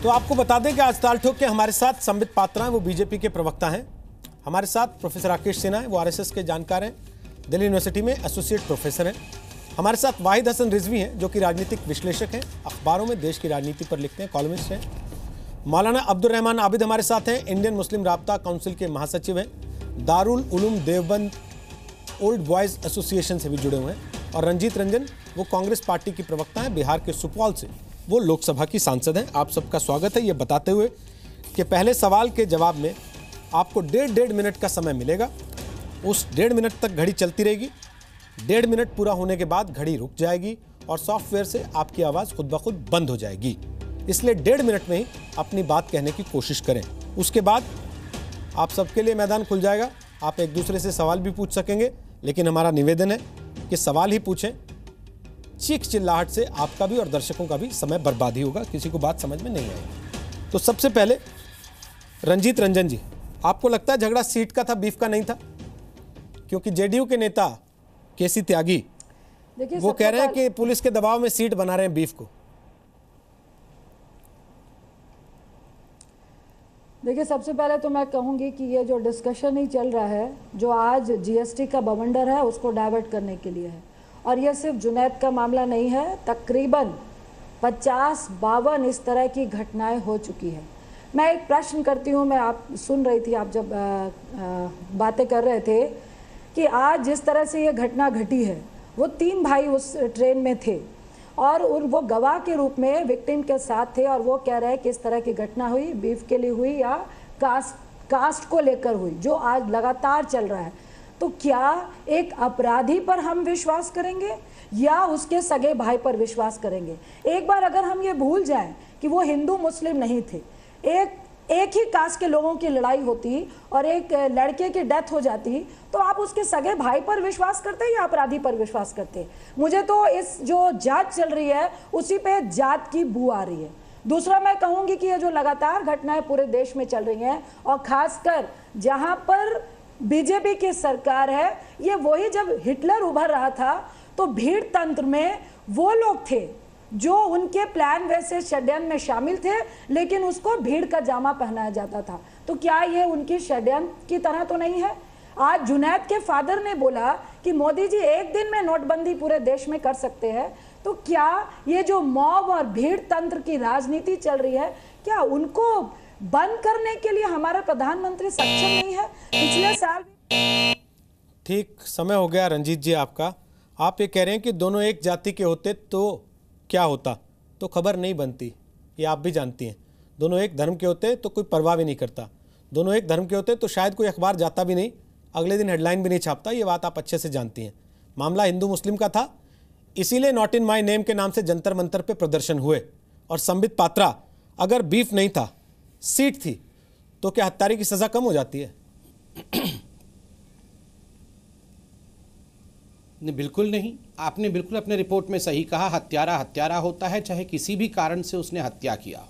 तो आपको बता दें कि आज ताल ठोक के हमारे साथ संबित पात्रा हैं, वो बीजेपी के प्रवक्ता हैं। हमारे साथ प्रोफेसर राकेश सिन्हा हैं, वो आरएसएस के जानकार हैं, दिल्ली यूनिवर्सिटी में एसोसिएट प्रोफेसर हैं। हमारे साथ वाहिद हसन रिजवी हैं, जो कि राजनीतिक विश्लेषक हैं, अखबारों में देश की राजनीति पर लिखते हैं, कॉलमिस्ट हैं। मौलाना अब्दुल रहमान आबिद हमारे साथ हैं, इंडियन मुस्लिम राब्ता काउंसिल के महासचिव हैं, Darul Uloom Deoband old boys association से भी जुड़े हुए हैं। और रंजीत रंजन, वो कांग्रेस पार्टी की प्रवक्ता हैं, बिहार के सुपौल से, वो लोकसभा की सांसद हैं। आप सबका स्वागत है। ये बताते हुए कि पहले सवाल के जवाब में आपको डेढ़ मिनट का समय मिलेगा। उस 1.5 मिनट तक घड़ी चलती रहेगी। 1.5 मिनट पूरा होने के बाद घड़ी रुक जाएगी और सॉफ्टवेयर से आपकी आवाज़ खुद ब खुद बंद हो जाएगी। इसलिए 1.5 मिनट में ही अपनी बात कहने की कोशिश करें। उसके बाद आप सबके लिए मैदान खुल जाएगा। आप एक दूसरे से सवाल भी पूछ सकेंगे, लेकिन हमारा निवेदन है कि सवाल ही पूछें। चीख चिल्लाहट से आपका भी और दर्शकों का भी समय बर्बाद ही होगा, किसी को बात समझ में नहीं आएगी। तो सबसे पहले रंजीत रंजन जी, आपको लगता है झगड़ा सीट का था, बीफ का नहीं था? क्योंकि जेडीयू के नेता केसी त्यागी वो कह रहे हैं कि पुलिस के दबाव में सीट बना रहे हैं बीफ को। देखिए, सबसे पहले तो मैं कहूंगी कि ये जो डिस्कशन ही चल रहा है, जो आज जीएसटी का बवंडर है, उसको डाइवर्ट करने के लिए है। और ये सिर्फ जुनैद का मामला नहीं है, तकरीबन 50-52 इस तरह की घटनाएं हो चुकी है। मैं एक प्रश्न करती हूँ, मैं आप सुन रही थी, आप जब बातें कर रहे थे कि आज जिस तरह से ये घटना घटी है, वो 3 भाई उस ट्रेन में थे और वो गवाह के रूप में विक्टिम के साथ थे, और वो कह रहे हैं कि इस तरह की घटना हुई, बीफ के लिए हुई या कास्ट को लेकर हुई, जो आज लगातार चल रहा है। तो क्या एक अपराधी पर हम विश्वास करेंगे या उसके सगे भाई पर विश्वास करेंगे? एक बार अगर हम ये भूल जाएं कि वो हिंदू मुस्लिम नहीं थे, एक ही कास्ट के लोगों की लड़ाई होती और एक लड़के की डेथ हो जाती, तो आप उसके सगे भाई पर विश्वास करते या अपराधी पर विश्वास करते? मुझे तो इस जो जांच चल रही है उसी पे जात की बू आ रही है। दूसरा, मैं कहूंगी कि ये जो लगातार घटनाएं पूरे देश में चल रही हैं, और खासकर जहां पर बीजेपी की सरकार है, ये वही जब हिटलर उभर रहा था तो भीड़ तंत्र में वो लोग थे जो उनके प्लान वैसे षड्यंत्र में शामिल थे, लेकिन उसको भीड़ का जामा पहनाया जाता था। तो क्या ये उनकी षड्यंत्र की तरह तो नहीं है? आज जुनैद के फादर ने बोला कि मोदी जी एक दिन में नोटबंदी पूरे देश में कर सकते हैं। तो क्या ये जो मॉब और भीड़ तंत्र की राजनीति चल रही है, क्या उनको बंद करने के लिए हमारा प्रधानमंत्री सक्षम नहीं है? पिछले साल ठीक समय हो गया रंजीत जी आपका। आप ये कह रहे हैं कि दोनों एक जाति के होते तो क्या होता, तो खबर नहीं बनती, ये आप भी जानती हैं। दोनों एक धर्म के होते तो कोई परवाह भी नहीं करता। दोनों एक धर्म के होते तो शायद कोई अखबार जाता भी नहीं, अगले दिन हेडलाइन भी नहीं छापता। ये बात आप अच्छे से जानती हैं। मामला हिंदू मुस्लिम का था, इसीलिए नॉट इन माई नेम के नाम से जंतर मंतर पे प्रदर्शन हुए। और संबित पात्रा, अगर बीफ नहीं था, सीट थी, तो क्या हत्यारे की सजा कम हो जाती है? नहीं, बिल्कुल नहीं। आपने बिल्कुल अपने रिपोर्ट में सही कहा, हत्यारा हत्यारा होता है, चाहे किसी भी कारण से उसने हत्या किया हो,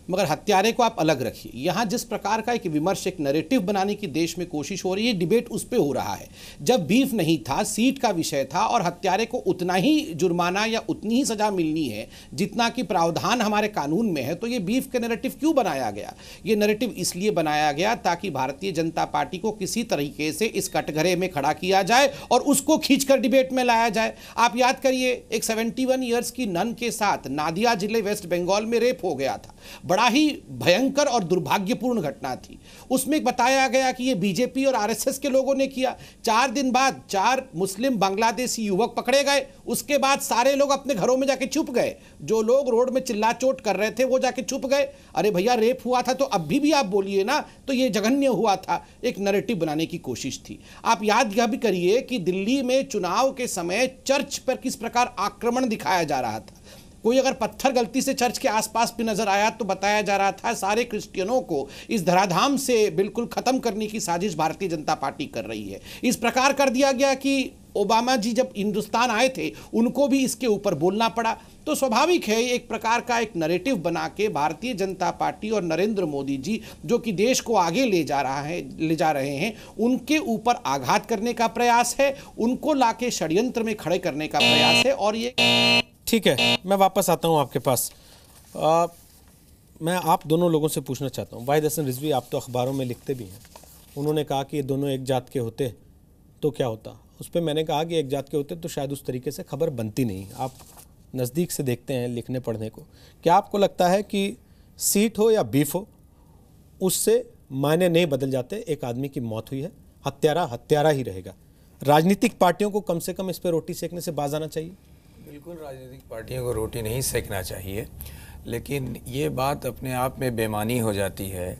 मगर हत्यारे को आप अलग रखिए। यहाँ जिस प्रकार का एक विमर्श, एक नैरेटिव बनाने की देश में कोशिश हो रही है, डिबेट उस पे हो रहा है। जब बीफ नहीं था, सीट का विषय था, और हत्यारे को उतना ही जुर्माना या उतनी ही सजा मिलनी है जितना कि प्रावधान हमारे कानून में है, तो ये बीफ का नैरेटिव क्यों बनाया गया? ये नैरेटिव इसलिए बनाया गया ताकि भारतीय जनता पार्टी को किसी तरीके से इस कटघरे में खड़ा किया जाए और उसको खींचकर डिबेट में लाया जाए। आप याद करिए, एक 71 ईयर्स की नन के साथ नादिया जिले वेस्ट बंगाल में रेप हो गया था। बड़ा ही भयंकर और दुर्भाग्यपूर्ण घटना थी। उसमें बताया गया कि ये बीजेपी और आरएसएस के लोगों ने किया। 4 दिन बाद 4 मुस्लिम बांग्लादेशी युवक पकड़े गए। उसके बाद सारे लोग अपने घरों में जाके छुप गए। जो लोग रोड में चिल्ला चोट कर रहे थे वो जाके छुप गए। अरे भैया, रेप हुआ था तो अभी भी आप बोलिए ना, तो ये जघन्य हुआ था। एक नैरेटिव बनाने की कोशिश थी। आप याद यह भी करिए कि दिल्ली में चुनाव के समय चर्च पर किस प्रकार आक्रमण दिखाया जा रहा था। कोई अगर पत्थर गलती से चर्च के आसपास भी नजर आया तो बताया जा रहा था सारे क्रिश्चियनों को इस धराधाम से बिल्कुल खत्म करने की साजिश भारतीय जनता पार्टी कर रही है। इस प्रकार कर दिया गया कि ओबामा जी जब हिंदुस्तान आए थे उनको भी इसके ऊपर बोलना पड़ा। तो स्वाभाविक है एक प्रकार का एक नैरेटिव बना के भारतीय जनता पार्टी और नरेंद्र मोदी जी जो कि देश को आगे ले जा रहे हैं, उनके ऊपर आघात करने का प्रयास है, उनको लाके षड्यंत्र में खड़े करने का प्रयास है। और ये ठीक है, मैं वापस आता हूं आपके पास। मैं आप दोनों लोगों से पूछना चाहता हूँ। वाहिद हसन रिजवी, आप तो अखबारों में लिखते भी हैं, उन्होंने कहा कि ये दोनों एक जात के होते तो क्या होता। उस पर मैंने कहा कि एक जात के होते तो शायद उस तरीके से खबर बनती नहीं। आप नज़दीक से देखते हैं लिखने पढ़ने को, क्या आपको लगता है कि सीट हो या बीफ हो उससे मायने नहीं बदल जाते? एक आदमी की मौत हुई है, हत्यारा हत्यारा ही रहेगा। राजनीतिक पार्टियों को कम से कम इस पर रोटी सेकने से बाज आना चाहिए। बिल्कुल राजनीतिक पार्टियों को रोटी नहीं सेकना चाहिए, लेकिन ये बात अपने आप में बेमानी हो जाती है।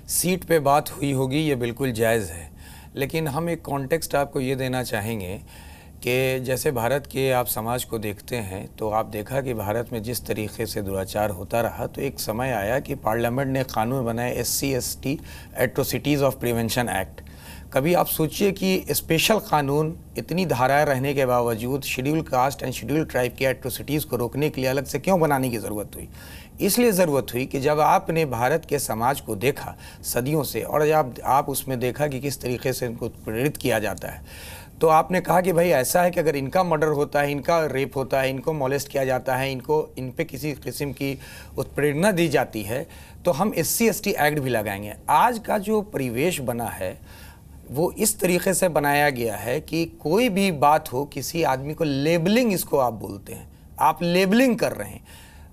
सीट पे बात हुई होगी, ये बिल्कुल जायज़ है, लेकिन हम एक कॉन्टेक्स्ट आपको ये देना चाहेंगे कि जैसे भारत के आप समाज को देखते हैं तो आप देखा कि भारत में जिस तरीके से दुराचार होता रहा, तो एक समय आया कि पार्लियामेंट ने कानून बनाया SC/ST atrocities of prevention act. कभी आप सोचिए कि स्पेशल कानून इतनी धाराएं रहने के बावजूद schedule caste and schedule tribe की एट्रोसिटीज़ को रोकने के लिए अलग से क्यों बनाने की ज़रूरत हुई? इसलिए ज़रूरत हुई कि जब आपने भारत के समाज को देखा सदियों से, और जब आप उसमें देखा कि किस तरीके से इनको प्रेरित किया जाता है, तो आपने कहा कि भाई ऐसा है कि अगर इनका मर्डर होता है, इनका रेप होता है, इनको मोलेस्ट किया जाता है, इन पे किसी किस्म की उत्प्रेरणा दी जाती है, तो हम SC/ST एक्ट भी लगाएंगे। आज का जो परिवेश बना है वो इस तरीके से बनाया गया है कि कोई भी बात हो, किसी आदमी को लेबलिंग, इसको आप बोलते हैं, आप लेबलिंग कर रहे हैं।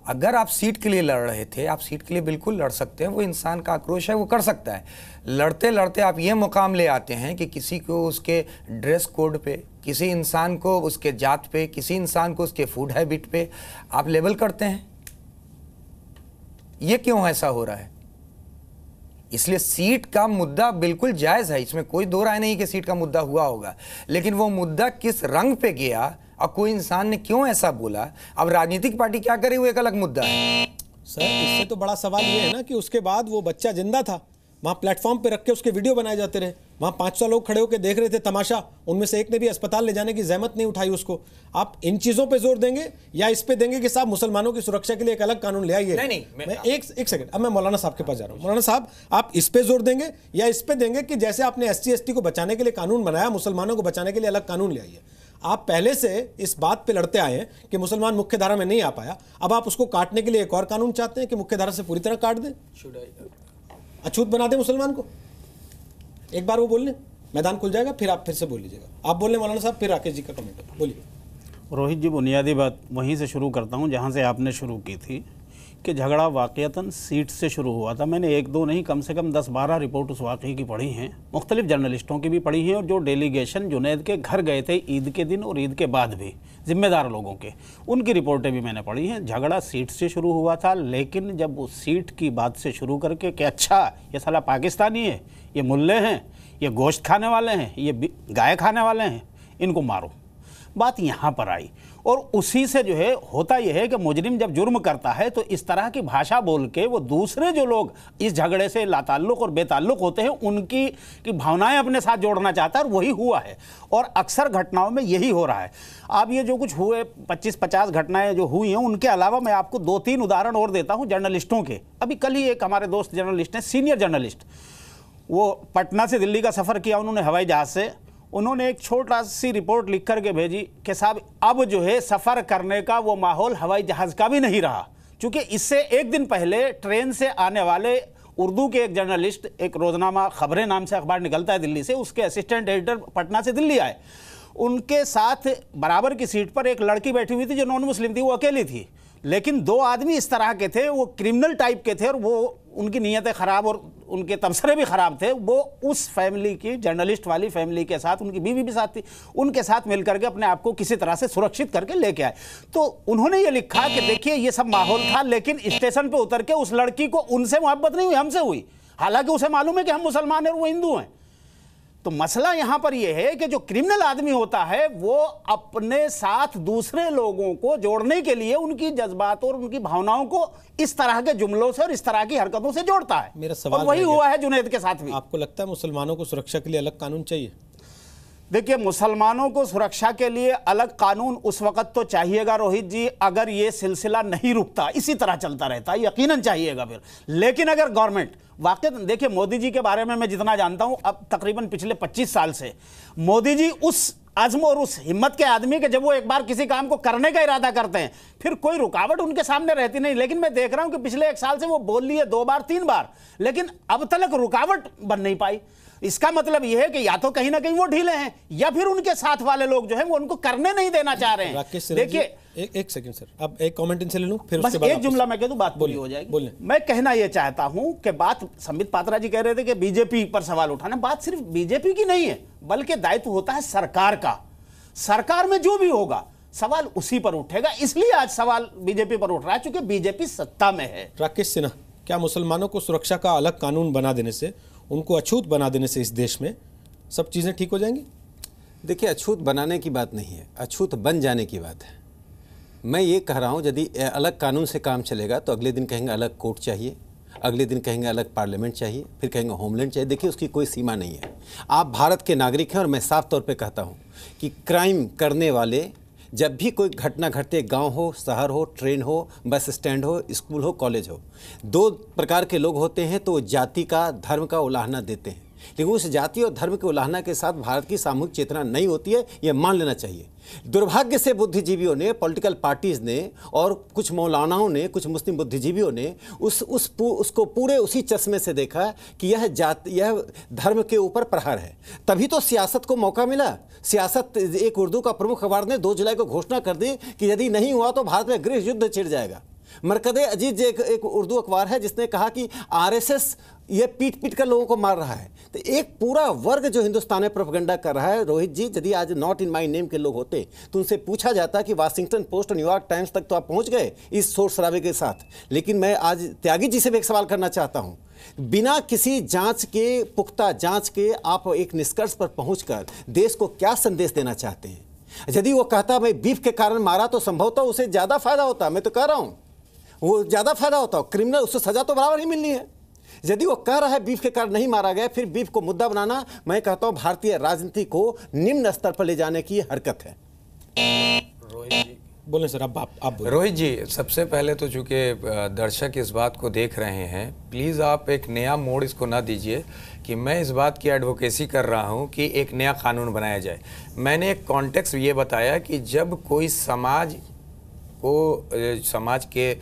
अगर आप सीट के लिए लड़ रहे थे, आप सीट के लिए बिल्कुल लड़ सकते हैं, वो इंसान का आक्रोश है, वो कर सकता है। लड़ते लड़ते आप ये मुकाम ले आते हैं कि किसी को उसके ड्रेस कोड पे, किसी इंसान को उसके जात पे, किसी इंसान को उसके फूड हैबिट पे आप लेबल करते हैं। ये क्यों ऐसा हो रहा है? इसलिए सीट का मुद्दा बिल्कुल जायज़ है, इसमें कोई दो राय नहीं कि सीट का मुद्दा हुआ होगा, लेकिन वो मुद्दा किस रंग पे गया और कोई इंसान ने क्यों ऐसा बोला, अब राजनीतिक पार्टी क्या करे, वो एक अलग मुद्दा है। सर, इससे तो बड़ा सवाल ये है ना कि उसके बाद वो बच्चा जिंदा था, वहाँ प्लेटफॉर्म पे रख के उसके वीडियो बनाए जाते रहे, वहाँ 500 लोग खड़े होकर देख रहे थे तमाशा, उनमें से एक ने भी अस्पताल ले जाने की जहमत नहीं उठाई उसको। आप इन चीज़ों पे जोर देंगे या इस पे देंगे कि साहब मुसलमानों की सुरक्षा के लिए एक अलग कानून ले आइए? नहीं, मैं एक सेकंड, अब मैं मौलाना साहब के पास जा रहा हूँ। मौलाना साहब, आप इस पे जोर देंगे या इस पे देंगे कि जैसे आपने SC/ST को बचाने के लिए कानून बनाया, मुसलमानों को बचाने के लिए अलग कानून ले आइए? आप पहले से इस बात पे लड़ते आए हैं कि मुसलमान मुख्य धारा में नहीं आ पाया, अब आप उसको काटने के लिए एक और कानून चाहते हैं कि मुख्य धारा से पूरी तरह काट दें, अछूत बना दें मुसलमान को। एक बार वो बोल लें, मैदान खुल जाएगा, फिर आप फिर से बोल लीजिएगा। आप बोल लें मौलाना साहब, फिर राकेश जी का कमेंट बोलिए। रोहित जी, बुनियादी बात वहीं से शुरू करता हूं जहां से आपने शुरू की थी कि झगड़ा वाक़यतन सीट से शुरू हुआ था। मैंने एक दो नहीं, कम से कम 10-12 रिपोर्ट उस वाक़े की पढ़ी हैं, मुख्तलिफ जर्नलिस्टों की भी पढ़ी हैं, और जो डेलीगेशन जुनैद के घर गए थे ईद के दिन और ईद के बाद भी, जिम्मेदार लोगों के, उनकी रिपोर्टें भी मैंने पढ़ी हैं। झगड़ा सीट से शुरू हुआ था, लेकिन जब वो सीट की बात से शुरू करके कि अच्छा ये साला पाकिस्तानी है, ये मुल्ले हैं, ये गोश्त खाने वाले हैं, ये गाय खाने वाले हैं, इनको मारो, बात यहाँ पर आई। और उसी से जो है होता यह है कि मुजरिम जब जुर्म करता है तो इस तरह की भाषा बोल के वो दूसरे जो लोग इस झगड़े से लाताल्लुक और बेताल्लुक होते हैं उनकी की भावनाएं अपने साथ जोड़ना चाहता है, और वही हुआ है। और अक्सर घटनाओं में यही हो रहा है। अब ये जो कुछ हुए 25-50 घटनाएं जो हुई हैं, उनके अलावा मैं आपको 2-3 उदाहरण और देता हूँ जर्नलिस्टों के। अभी कल ही एक हमारे दोस्त जर्नलिस्ट हैं, सीनियर जर्नलिस्ट, वो पटना से दिल्ली का सफ़र किया उन्होंने हवाई जहाज़ से। उन्होंने एक छोटा सी रिपोर्ट लिख करके भेजी कि साहब अब जो है सफ़र करने का वो माहौल हवाई जहाज़ का भी नहीं रहा, क्योंकि इससे एक दिन पहले ट्रेन से आने वाले उर्दू के एक जर्नलिस्ट, एक रोज़नामा खबरें नाम से अखबार निकलता है दिल्ली से, उसके असिस्टेंट एडिटर पटना से दिल्ली आए। उनके साथ बराबर की सीट पर एक लड़की बैठी हुई थी जो नॉन मुस्लिम थी, वो अकेली थी, लेकिन 2 आदमी इस तरह के थे, वो क्रिमिनल टाइप के थे और वो उनकी नीयतें ख़राब और उनके तबसरे भी ख़राब थे। वो उस फैमिली की, जर्नलिस्ट वाली फैमिली के साथ, उनकी बीवी भी साथ थी, उनके साथ मिल करके अपने आप को किसी तरह से सुरक्षित करके लेके आए। तो उन्होंने ये लिखा कि देखिए ये सब माहौल था, लेकिन स्टेशन पे उतर के उस लड़की को उनसे मोहब्बत नहीं हुई, हमसे हुई, हालांकि उसे मालूम है कि हम मुसलमान हैं और वो हिंदू हैं। तो मसला यहां पर यह है कि जो क्रिमिनल आदमी होता है वो अपने साथ दूसरे लोगों को जोड़ने के लिए उनकी जज्बात और उनकी भावनाओं को इस तरह के जुमलों से और इस तरह की हरकतों से जोड़ता है। मेरा सवाल और वही हुआ है जुनैद के साथ भी। आपको लगता है मुसलमानों को सुरक्षा के लिए अलग कानून चाहिए? देखिए, मुसलमानों को सुरक्षा के लिए अलग कानून उस वक्त तो चाहिएगा रोहित जी, अगर ये सिलसिला नहीं रुकता, इसी तरह चलता रहता, यकीनन चाहिएगा फिर। लेकिन अगर गवर्नमेंट वाकई, देखिए मोदी जी के बारे में मैं जितना जानता हूं, अब तकरीबन पिछले 25 साल से मोदी जी उस अज़्म और उस हिम्मत के आदमी के, जब वो एक बार किसी काम को करने का इरादा करते हैं फिर कोई रुकावट उनके सामने रहती नहीं। लेकिन मैं देख रहा हूं कि पिछले 1 साल से वो बोल लिए 2 बार 3 बार, लेकिन अब तक रुकावट बन नहीं पाई। इसका मतलब यह है कि या तो कहीं ना कहीं वो ढीले हैं या फिर उनके साथ वाले लोग जो हैं वो उनको करने नहीं देना चाह रहे हैं। देखिए एक सेकंड सर, अब एक कमेंट इनसे ले लूं, फिर बस उसके बाद एक जुमला मैं कह दूं, बात पूरी हो जाएगी। बोलिए। मैं कहना यह चाहता हूं कि बात संबित पात्रा जी कह रहे थे कि बीजेपी पर सवाल उठाना, बात सिर्फ बीजेपी की नहीं है, बल्कि दायित्व होता है सरकार का। सरकार में जो भी होगा सवाल उसी पर उठेगा, इसलिए आज सवाल बीजेपी पर उठ रहा है चूंकि बीजेपी सत्ता में है। राकेश सिन्हा, क्या मुसलमानों को सुरक्षा का अलग कानून बना देने से, उनको अछूत बना देने से इस देश में सब चीजें ठीक हो जाएंगी? देखिए, अछूत बनाने की बात नहीं है, अछूत बन जाने की बात है। मैं ये कह रहा हूँ यदि अलग कानून से काम चलेगा तो अगले दिन कहेंगे अलग कोर्ट चाहिए, अगले दिन कहेंगे अलग पार्लियामेंट चाहिए, फिर कहेंगे होमलैंड चाहिए। देखिए, उसकी कोई सीमा नहीं है। आप भारत के नागरिक हैं और मैं साफ तौर पे कहता हूँ कि क्राइम करने वाले, जब भी कोई घटना घटते, गांव हो, शहर हो, ट्रेन हो, बस स्टैंड हो, स्कूल हो, कॉलेज हो, 2 प्रकार के लोग होते हैं। तो जाति का, धर्म का उल्लंघना देते हैं, लेकिन उस जाति और धर्म के उल्लंघना के साथ भारत की सामूहिक चेतना नहीं होती है, यह मान लेना चाहिए। दुर्भाग्य से बुद्धिजीवियों ने, पॉलिटिकल पार्टीज ने और कुछ मौलानाओं ने, कुछ मुस्लिम बुद्धिजीवियों ने उसको पूरे उसी चश्मे से देखा कि यह धर्म के ऊपर प्रहार है। तभी तो सियासत को मौका मिला। सियासत, एक उर्दू का प्रमुख अखबार ने 2 जुलाई को घोषणा कर दी कि यदि नहीं हुआ तो भारत में गृह युद्ध छिड़ जाएगा। मरकज़े अजीज एक उर्दू अखबार है जिसने कहा कि आरएसएस ये पीट कर लोगों को मार रहा है। तो एक पूरा वर्ग जो हिंदुस्तान में प्रोपेगेंडा कर रहा है। रोहित जी, यदि आज नॉट इन माई नेम के लोग होते तो उनसे पूछा जाता कि वाशिंगटन पोस्ट और न्यूयॉर्क टाइम्स तक तो आप पहुंच गए इस शोर शराबे के साथ। लेकिन मैं आज त्यागी जी से भी एक सवाल करना चाहता हूं, बिना किसी जांच के, पुख्ता जांच के आप एक निष्कर्ष पर पहुंचकर देश को क्या संदेश देना चाहते हैं? यदि वो कहता मैं बीफ के कारण मारा तो संभवतः उसे ज़्यादा फायदा होता, मैं तो कह रहा हूँ वो ज़्यादा फायदा होता, क्रिमिनल उससे सज़ा तो बराबर ही मिलनी है। यदि वो कह रहा है बीफ के कारण नहीं मारा गया, फिर बीफ को मुद्दा बनाना, मैं कहता हूँ भारतीय राजनीति को निम्न स्तर पर ले जाने की हरकत है। रोहित जी बोलें सर, अब आप बोलें। रोहित जी, सबसे पहले तो चूंकि दर्शक इस बात को देख रहे हैं, प्लीज़ आप एक नया मोड़ इसको ना दीजिए कि मैं इस बात की एडवोकेसी कर रहा हूं कि एक नया कानून बनाया जाए। मैंने एक कॉन्टेक्स्ट ये बताया कि जब कोई समाज के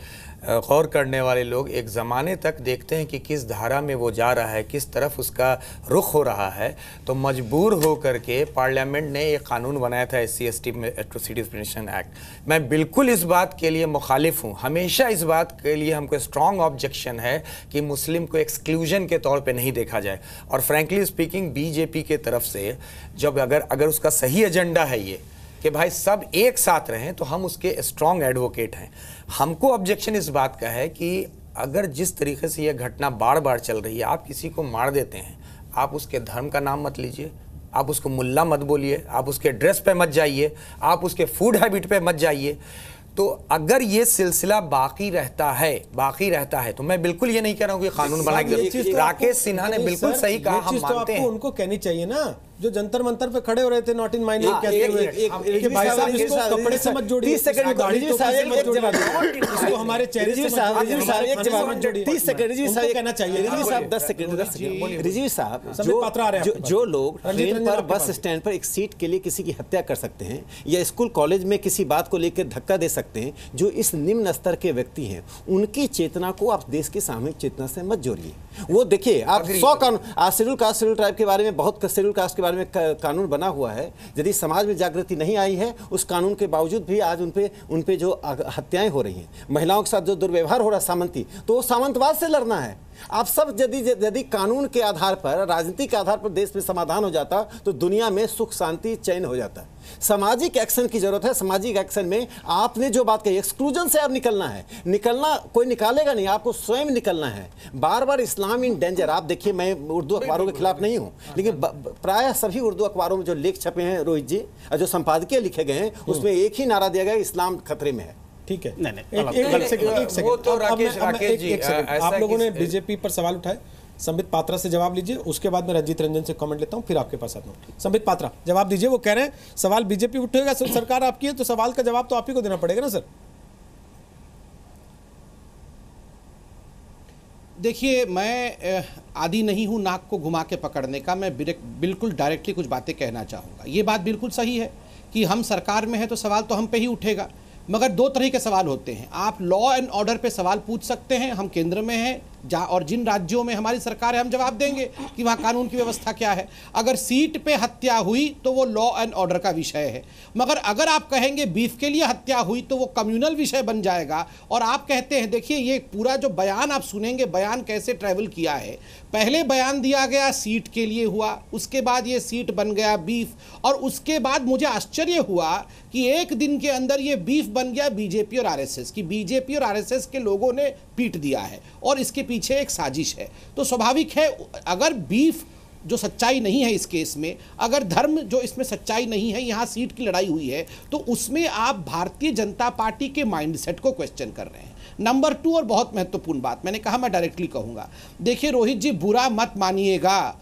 गौर करने वाले लोग एक ज़माने तक देखते हैं कि किस धारा में वो जा रहा है, किस तरफ उसका रुख हो रहा है, तो मजबूर हो करके पार्लियामेंट ने एक कानून बनाया था SC/ST में एट्रोसिटीज़ प्रिवेंशन एक्ट। मैं बिल्कुल इस बात के लिए मुखालिफ हूँ। हमेशा इस बात के लिए हमको स्ट्रॉन्ग ऑब्जेक्शन है कि मुस्लिम को एक्सक्लूजन के तौर पे नहीं देखा जाए। और फ्रैंकली स्पीकिंग बीजेपी के तरफ से जब अगर उसका सही एजेंडा है ये कि भाई सब एक साथ रहें, तो हम उसके स्ट्रॉन्ग एडवोकेट हैं। हमको ऑब्जेक्शन इस बात का है कि अगर जिस तरीके से यह घटना बार बार चल रही है, आप किसी को मार देते हैं, आप उसके धर्म का नाम मत लीजिए, आप उसको मुल्ला मत बोलिए, आप उसके ड्रेस पे मत जाइए, आप उसके फूड हैबिट पे मत जाइए। तो अगर ये सिलसिला बाकी रहता है तो मैं बिल्कुल ये नहीं कह रहा हूँ कि कानून बनाएंगे। राकेश सिन्हा ने बिल्कुल सही कहा, हम मानते हैं। उनको कहनी चाहिए ना, जो जंतर मंतर पे खड़े हो रहे थे नॉट इन माई नेम कहते हुए कि भाई साहब इसको कपड़े से मत जोड़िए, 30 सेकंड गाड़ी जी तो साहब मत जोड़िए, इसको हमारे चेहरे से एक जवाब 30 सेकंड जी साहब कहना चाहिए। रिजवी साहब 10 सेकंड रिजवी साहब, संबित पात्रा आ रहे हैं जो लोग ट्रेन पर, बस स्टैंड पर एक सीट के लिए किसी की हत्या कर सकते हैं या स्कूल कॉलेज में किसी बात को लेकर धक्का दे सकते हैं, जो इस निम्न स्तर के व्यक्ति हैं, उनकी चेतना को आप देश की सामूहिक चेतना से मत जोड़िए। वो देखिए, आप 100 कानून, आज शेड्यूल कास्ट शेड्यूल ट्राइब के बारे में, बहुत शेड्यूल कास्ट के बारे में कानून बना हुआ है। यदि समाज में जागृति नहीं आई है, उस कानून के बावजूद भी आज उन पे जो हत्याएं हो रही हैं, महिलाओं के साथ जो दुर्व्यवहार हो रहा है सामंती, तो वो सामंतवाद से लड़ना है। आप सब यदि कानून के आधार पर, राजनीति के आधार पर देश में समाधान हो जाता तो दुनिया में सुख शांति चैन हो जाता। सामाजिक एक्शन की जरूरत है। सामाजिक एक्शन में आपने जो बात कही, एक्सक्लूजन से आप निकलना है, कोई निकालेगा नहीं, आपको स्वयं निकलना है। बार बार इस्लाम इन डेंजर, आप देखिए, मैं उर्दू अखबारों के खिलाफ नहीं हूँ, लेकिन प्रायः सभी उर्दू अखबारों में जो लेख छपे हैं रोहित जी, जो संपादकीय लिखे गए हैं, उसमें एक ही नारा दिया गया, इस्लाम खतरे में है। ठीक है, एक सेकंड, आप लोगों ने बीजेपी पर सवाल उठाए, संबित पात्रा से जवाब लीजिए, उसके बाद मैं रंजीत रंजन से कमेंट लेता हूं, फिर आपके पास आता हूं। संबित पात्रा जवाब दीजिए। वो कह रहे हैं सवाल बीजेपी उठेगा, सरकार आपकी है, तो सवाल का जवाब तो आप ही को देना पड़ेगा ना सर। देखिए, मैं आदी नहीं हूँ नाक को घुमा के पकड़ने का। मैं बिल्कुल डायरेक्टली कुछ बातें कहना चाहूँगा। ये बात बिल्कुल सही है कि हम सरकार में हैं तो सवाल तो हम पे ही उठेगा, मगर दो तरह के सवाल होते हैं। आप लॉ एंड ऑर्डर पे सवाल पूछ सकते हैं, हम केंद्र में हैं और जिन राज्यों में हमारी सरकार है हम जवाब देंगे कि वहाँ कानून की व्यवस्था क्या है। अगर सीट पे हत्या हुई तो वो लॉ एंड ऑर्डर का विषय है, मगर अगर आप कहेंगे बीफ के लिए हत्या हुई तो वो कम्युनल विषय बन जाएगा। और आप कहते हैं, देखिए ये पूरा जो बयान आप सुनेंगे, बयान कैसे ट्रैवल किया है। पहले बयान दिया गया सीट के लिए हुआ, उसके बाद ये सीट बन गया बीफ, और उसके बाद मुझे आश्चर्य हुआ कि एक दिन के अंदर ये बीफ बन गया बीजेपी और आरएसएस की। बीजेपी और आरएसएस के लोगों ने पीट दिया है और इसके पीछे एक साजिश है। तो स्वाभाविक है, अगर बीफ जो सच्चाई नहीं है इस केस में, अगर धर्म जो इसमें सच्चाई नहीं है, यहाँ सीट की लड़ाई हुई है, तो उसमें आप भारतीय जनता पार्टी के माइंडसेट को क्वेश्चन कर रहे हैं। नंबर 2 और बहुत महत्वपूर्ण बात, मैंने कहा मैं डायरेक्टली कहूँगा। देखिए रोहित जी, बुरा मत मानिएगा,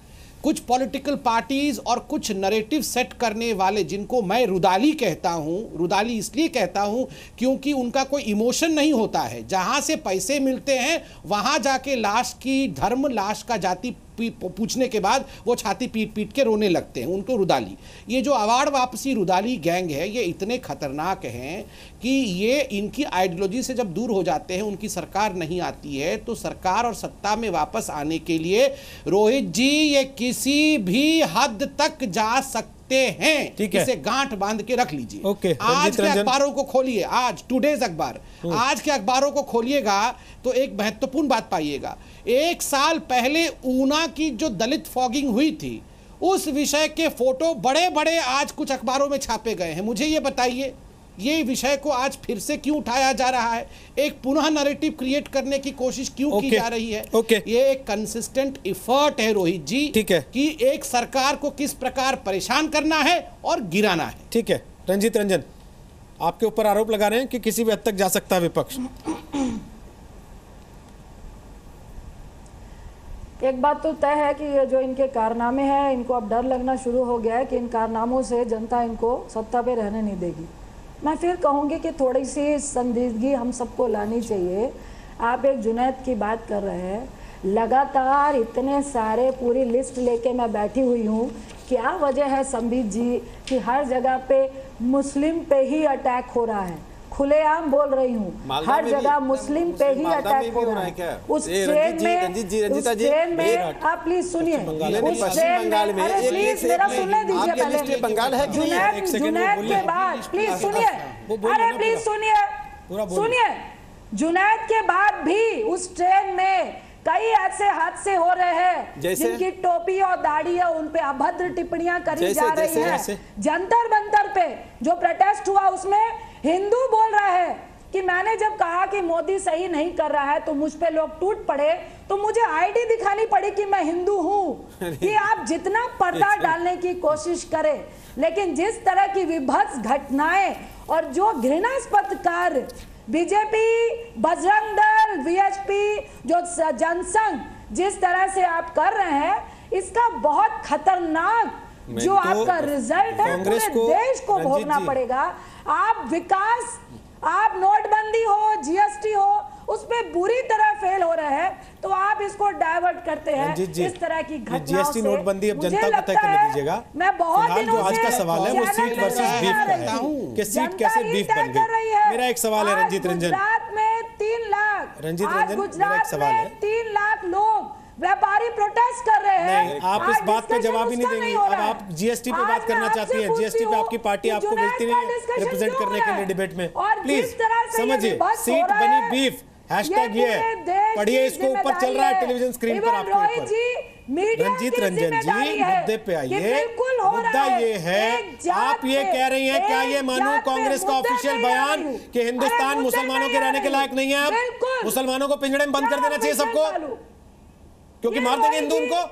कुछ पॉलिटिकल पार्टीज और कुछ नैरेटिव सेट करने वाले, जिनको मैं रुदाली कहता हूं, रुदाली इसलिए कहता हूं क्योंकि उनका कोई इमोशन नहीं होता है। जहां से पैसे मिलते हैं वहां जाके लाश की धर्म, लाश का जाति पूछने के बाद वो छाती पीट पीट के रोने लगते हैं, उनको रुदाली। ये जो अवार्ड वापसी रुदाली गैंग है, ये इतने खतरनाक हैं कि ये इनकी आइडियोलॉजी से जब दूर हो जाते हैं, उनकी सरकार नहीं आती है, तो सरकार और सत्ता में वापस आने के लिए रोहित जी ये किसी भी हद तक जा सकते हैं। ठीक है, इसे गांठ बांध के रख लीजिए। ओके, आज के अखबारों को खोलिए, आज टुडेज अखबार, आज के अखबारों को खोलिएगा तो एक महत्वपूर्ण बात पाइएगा। 1 साल पहले ऊना की जो दलित फॉगिंग हुई थी, उस विषय के फोटो बड़े बड़े आज कुछ अखबारों में छापे गए हैं। मुझे ये बताइए, ये विषय को आज फिर से क्यों उठाया जा रहा है? एक पुनः नैरेटिव क्रिएट करने की कोशिश क्यों की जा रही है? ये एक कंसिस्टेंट एफर्ट है रोहित जी, ठीक है, कि एक सरकार को किस प्रकार परेशान करना है और गिराना है। ठीक है, रंजीत रंजन आपके ऊपर आरोप लगा रहे हैं कि किसी भी हद तक जा सकता है विपक्ष। एक बात तो तय है कि ये जो इनके कारनामे हैं, इनको अब डर लगना शुरू हो गया है कि इन कारनामों से जनता इनको सत्ता पे रहने नहीं देगी। मैं फिर कहूँगी कि थोड़ी सी संजीदगी हम सबको लानी चाहिए। आप एक जुनैद की बात कर रहे हैं, लगातार इतने सारे पूरी लिस्ट लेके मैं बैठी हुई हूँ। क्या वजह है संबित जी कि हर जगह पे मुस्लिम पे ही अटैक हो रहा है? खुलेआम बोल रही हूँ, हर जगह मुस्लिम पे ही अटैक हो रहा है। उस ट्रेन में आप प्लीज सुनिए, उस ट्रेन में, अरे प्लीज मेरा सुनने दीजिए पहले। बंगाल है जुनैद के बाद प्लीज सुनिए, अरे प्लीज सुनिए, जुनैद के बाद भी उस ट्रेन में कई ऐसे हादसे हो रहे हैं जिनकी टोपी और दाढ़ी है उन पे अभद्र टिप्पणियां करी जा रही है। जंतर मंतर पे जो प्रोटेस्ट हुआ उसमें हिंदू बोल रहा है कि मैंने जब कहा कि मोदी सही नहीं कर रहा है तो मुझ पे लोग टूट पड़े, तो मुझे आईडी दिखानी पड़ी कि मैं हिंदू हूं। कि आप जितना पर्दा डालने की कोशिश करें, लेकिन जिस तरह की विभत्स घटनाएं और जो घृणास्पद कार्य बीजेपी, बजरंग दल, वीएचपी, जो जनसंघ जिस तरह से आप कर रहे हैं, इसका बहुत खतरनाक जो आपका रिजल्ट है पूरे देश को भोगना पड़ेगा। आप विकास, आप नोटबंदी हो, जीएसटी हो, उस पे बुरी तरह फेल हो रहे हैं, तो आप इसको डाइवर्ट करते हैं इस तरह की घटनाओं से। जीएसटी नोटबंदी अब जनता को तय करने दीजिएगा। मैं बहुत दिनों जो आज का सवाल है वो सीट वर्सेस बीफ का है कि सीट कैसे बीफ बन गई। मेरा एक सवाल है रंजीत रंजन, गुजरात में 3 लाख, रंजीत रंजन मेरा एक सवाल है, 3 लाख लोग व्यापारी प्रोटेस्ट कर रहे हैं। नहीं, आप इस बात पे जवाब ही नहीं देंगे। अब आप जीएसटी पे बात करना चाहती हैं, जीएसटी पे आपकी पार्टी आपको मिलती नहीं है रिप्रेजेंट करने के लिए डिबेट में। प्लीज समझिए, सीट बनी बीफ, हैशटैग ये है, पढ़िए इसको, ऊपर चल रहा है टेलीविजन स्क्रीन पर आपके ऊपर। रंजीत रंजन जी मुद्दे पे आइए। मुद्दा ये है, आप ये कह रही हैं, क्या ये मानो कांग्रेस का ऑफिशियल बयान कि हिंदुस्तान मुसलमानों के रहने के लायक नहीं है? अब मुसलमानों को पिंजड़े में बंद कर देना चाहिए सबको, क्योंकि मार देंगे हिंदू उनको।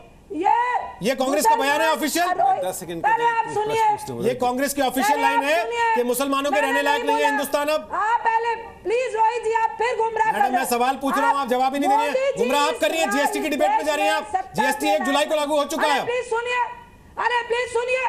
ये कांग्रेस का बयान है ऑफिशियल। 10 सेकंड पहले आप सुनिए, ये कांग्रेस की ऑफिशियल लाइन है कि मुसलमानों के रहने लायक नहीं है हिंदुस्तान। अब आप पहले प्लीज रोहित जी, आप फिर गुमराह कर रहे हैं। मैं सवाल पूछ रहा हूं, आप जवाब ही नहीं दे रही हैं, गुमराह आप कर रही हैं। जीएसटी की डिबेट में जा रही हैं आप। जीएसटी 1 जुलाई को लागू हो चुका है। प्लीज सुनिए, अरे प्लीज सुनिए,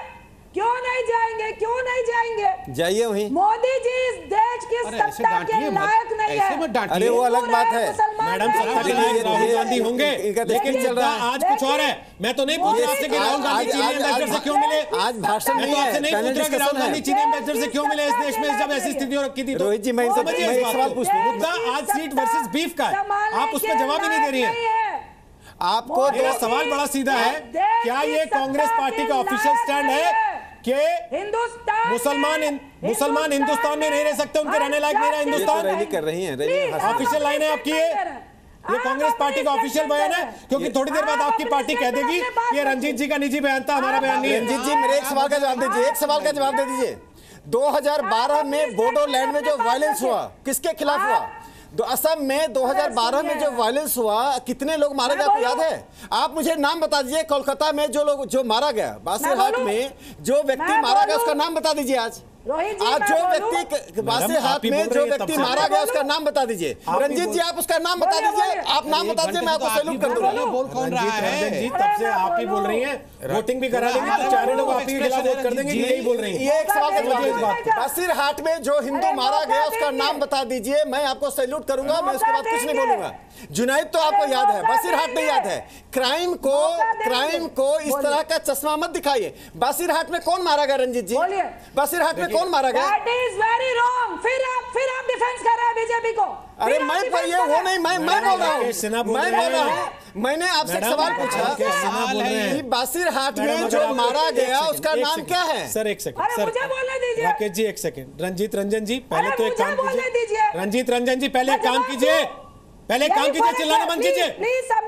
क्यों नहीं जाएंगे, क्यों नहीं जाएंगे? जाइए वहीं। मोदी जी इस देश की सत्ता के लायक नहीं है। अरे वो अलग बात है मैडम, सत्ता के लायक राहुल गांधी होंगे, लेकिन चल रहा आज कुछ और है। मैं तो नहीं पूछ रहा आपसे कि राहुल गांधी चीनी एम्बेसडर से क्यों मिले। आज भाषण मैं तो आपसे नहीं पूछ रहा कि राहुल गांधी चीनी एम्बेसडर से क्यों मिले इस देश में जब ऐसी स्थिति रखी थी। रोहित जी, मैं एक सवाल पूछ रहा हूं। मुद्दा आज सीट वर्सेस बीफ का है, आप उस पर जवाब ही नहीं दे रही हैं। आपको मेरा सवाल बड़ा सीधा है, क्या ये कांग्रेस पार्टी का ऑफिशियल स्टैंड है कि मुसलमान हिंदुस्तान में नहीं रह सकते, उनके रहने लायक नहीं रहा हिंदुस्तान? रैली कर रही हैं, ऑफिशियल लाइन है आपकी ये कांग्रेस पार्टी का ऑफिशियल बयान है, क्योंकि थोड़ी देर बाद आपकी पार्टी कह देगी कि ये रंजीत जी का निजी बयान था, हमारा बयान नहीं है। रंजीत जी, मेरे एक सवाल का जवाब दीजिए, एक सवाल का जवाब दे दीजिए। 2012 में बोडोलैंड में जो वायलेंस हुआ, किसके खिलाफ हुआ? असम में 2012 में जो वायलेंस हुआ, कितने लोग मारे गए आपको याद है? आप मुझे नाम बता दीजिए। कोलकाता में जो मारा गया, बासीरहाट में जो व्यक्ति मारा गया, उसका नाम बता दीजिए। आज जो व्यक्ति बासीरहाट में जो व्यक्ति मारा गया, उसका नाम बता दीजिए। रंजीत जी, आप उसका नाम बता दीजिए। आप नाम बता दीजिए, मैं आपको सैल्यूट कर दूंगा। बोल कौन रहा है? रंजीत, तब से आप ही बोल रही हैं, वोटिंग भी करा देंगे तो चारों लोग आप ही के खिलाफ वोट कर देंगे, यही बोल रही हैं। ये एक सवाल का जवाब दीजिए। बासीरहाट में जो हिंदू मारा गया, उसका नाम बता दीजिए, मैं आपको सैल्यूट करूंगा। मैं उसके बाद कुछ नहीं बोलूंगा। जुनैद तो आपको याद है, बासीरहाट नहीं याद है। क्राइम को इस तरह का चश्मा मत दिखाइए। बासीरहाट में कौन मारा गया रंजीत जी? बासीरहाट में कौन मारा गया? That is very wrong. फिर आप डिफेंस कर रहे हैं बीजेपी को। अरे मैं वो नहीं, मैं बोल रहा हूँ। मैंने आपसे एक सवाल पूछा कि बासीरहाट में जो मारा गया, उसका नाम क्या है? सर एक सेकंड, सर मुझे बोलने दीजिए। राकेश जी एक सेकंड। रंजीत रंजन जी, पहले तो एक काम कीजिए। रंजीत रंजन जी, पहले एक काम कीजिए, चिल्लाना बंद कीजिए।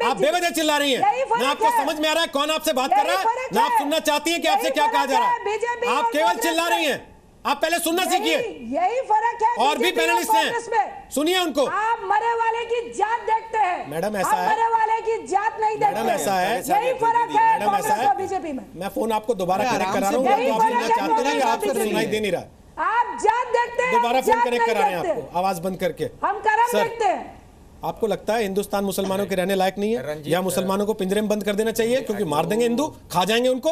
आप बेवजह चिल्ला रही हैं। ना आपको समझ में आ रहा है कौन आपसे बात कर रहा है, ना आप सुनना चाहती हैं कि आपसे क्या कहा जा रहा है। आप केवल चिल्ला रही हैं। आप पहले सुनना सीखिए। यही फर्क है। और भी पैनलिस्ट हैं, सुनिए उनको। आप मरे वाले की जात देखते हैं मैडम, ऐसा है। मरे वाले की जात नहीं देखते। मैडम ऐसा है, यही फर्क है। मैडम ऐसा है, बीजेपी में मैं फोन आपको दोबारा कनेक्ट करा रहा हूँ, तो आप सुनना चाहते हैं, आपको सुनाई दे नहीं रहा। आप जात देखते हैं, दोबारा फोन कनेक्ट करा रहे हैं आपको, आवाज बंद करके। हम करम देखते हैं। आपको लगता है हिंदुस्तान मुसलमानों के रहने लायक नहीं है, या मुसलमानों को पिंजरे में बंद कर देना चाहिए क्योंकि मार देंगे हिंदू, खा जाएंगे उनको,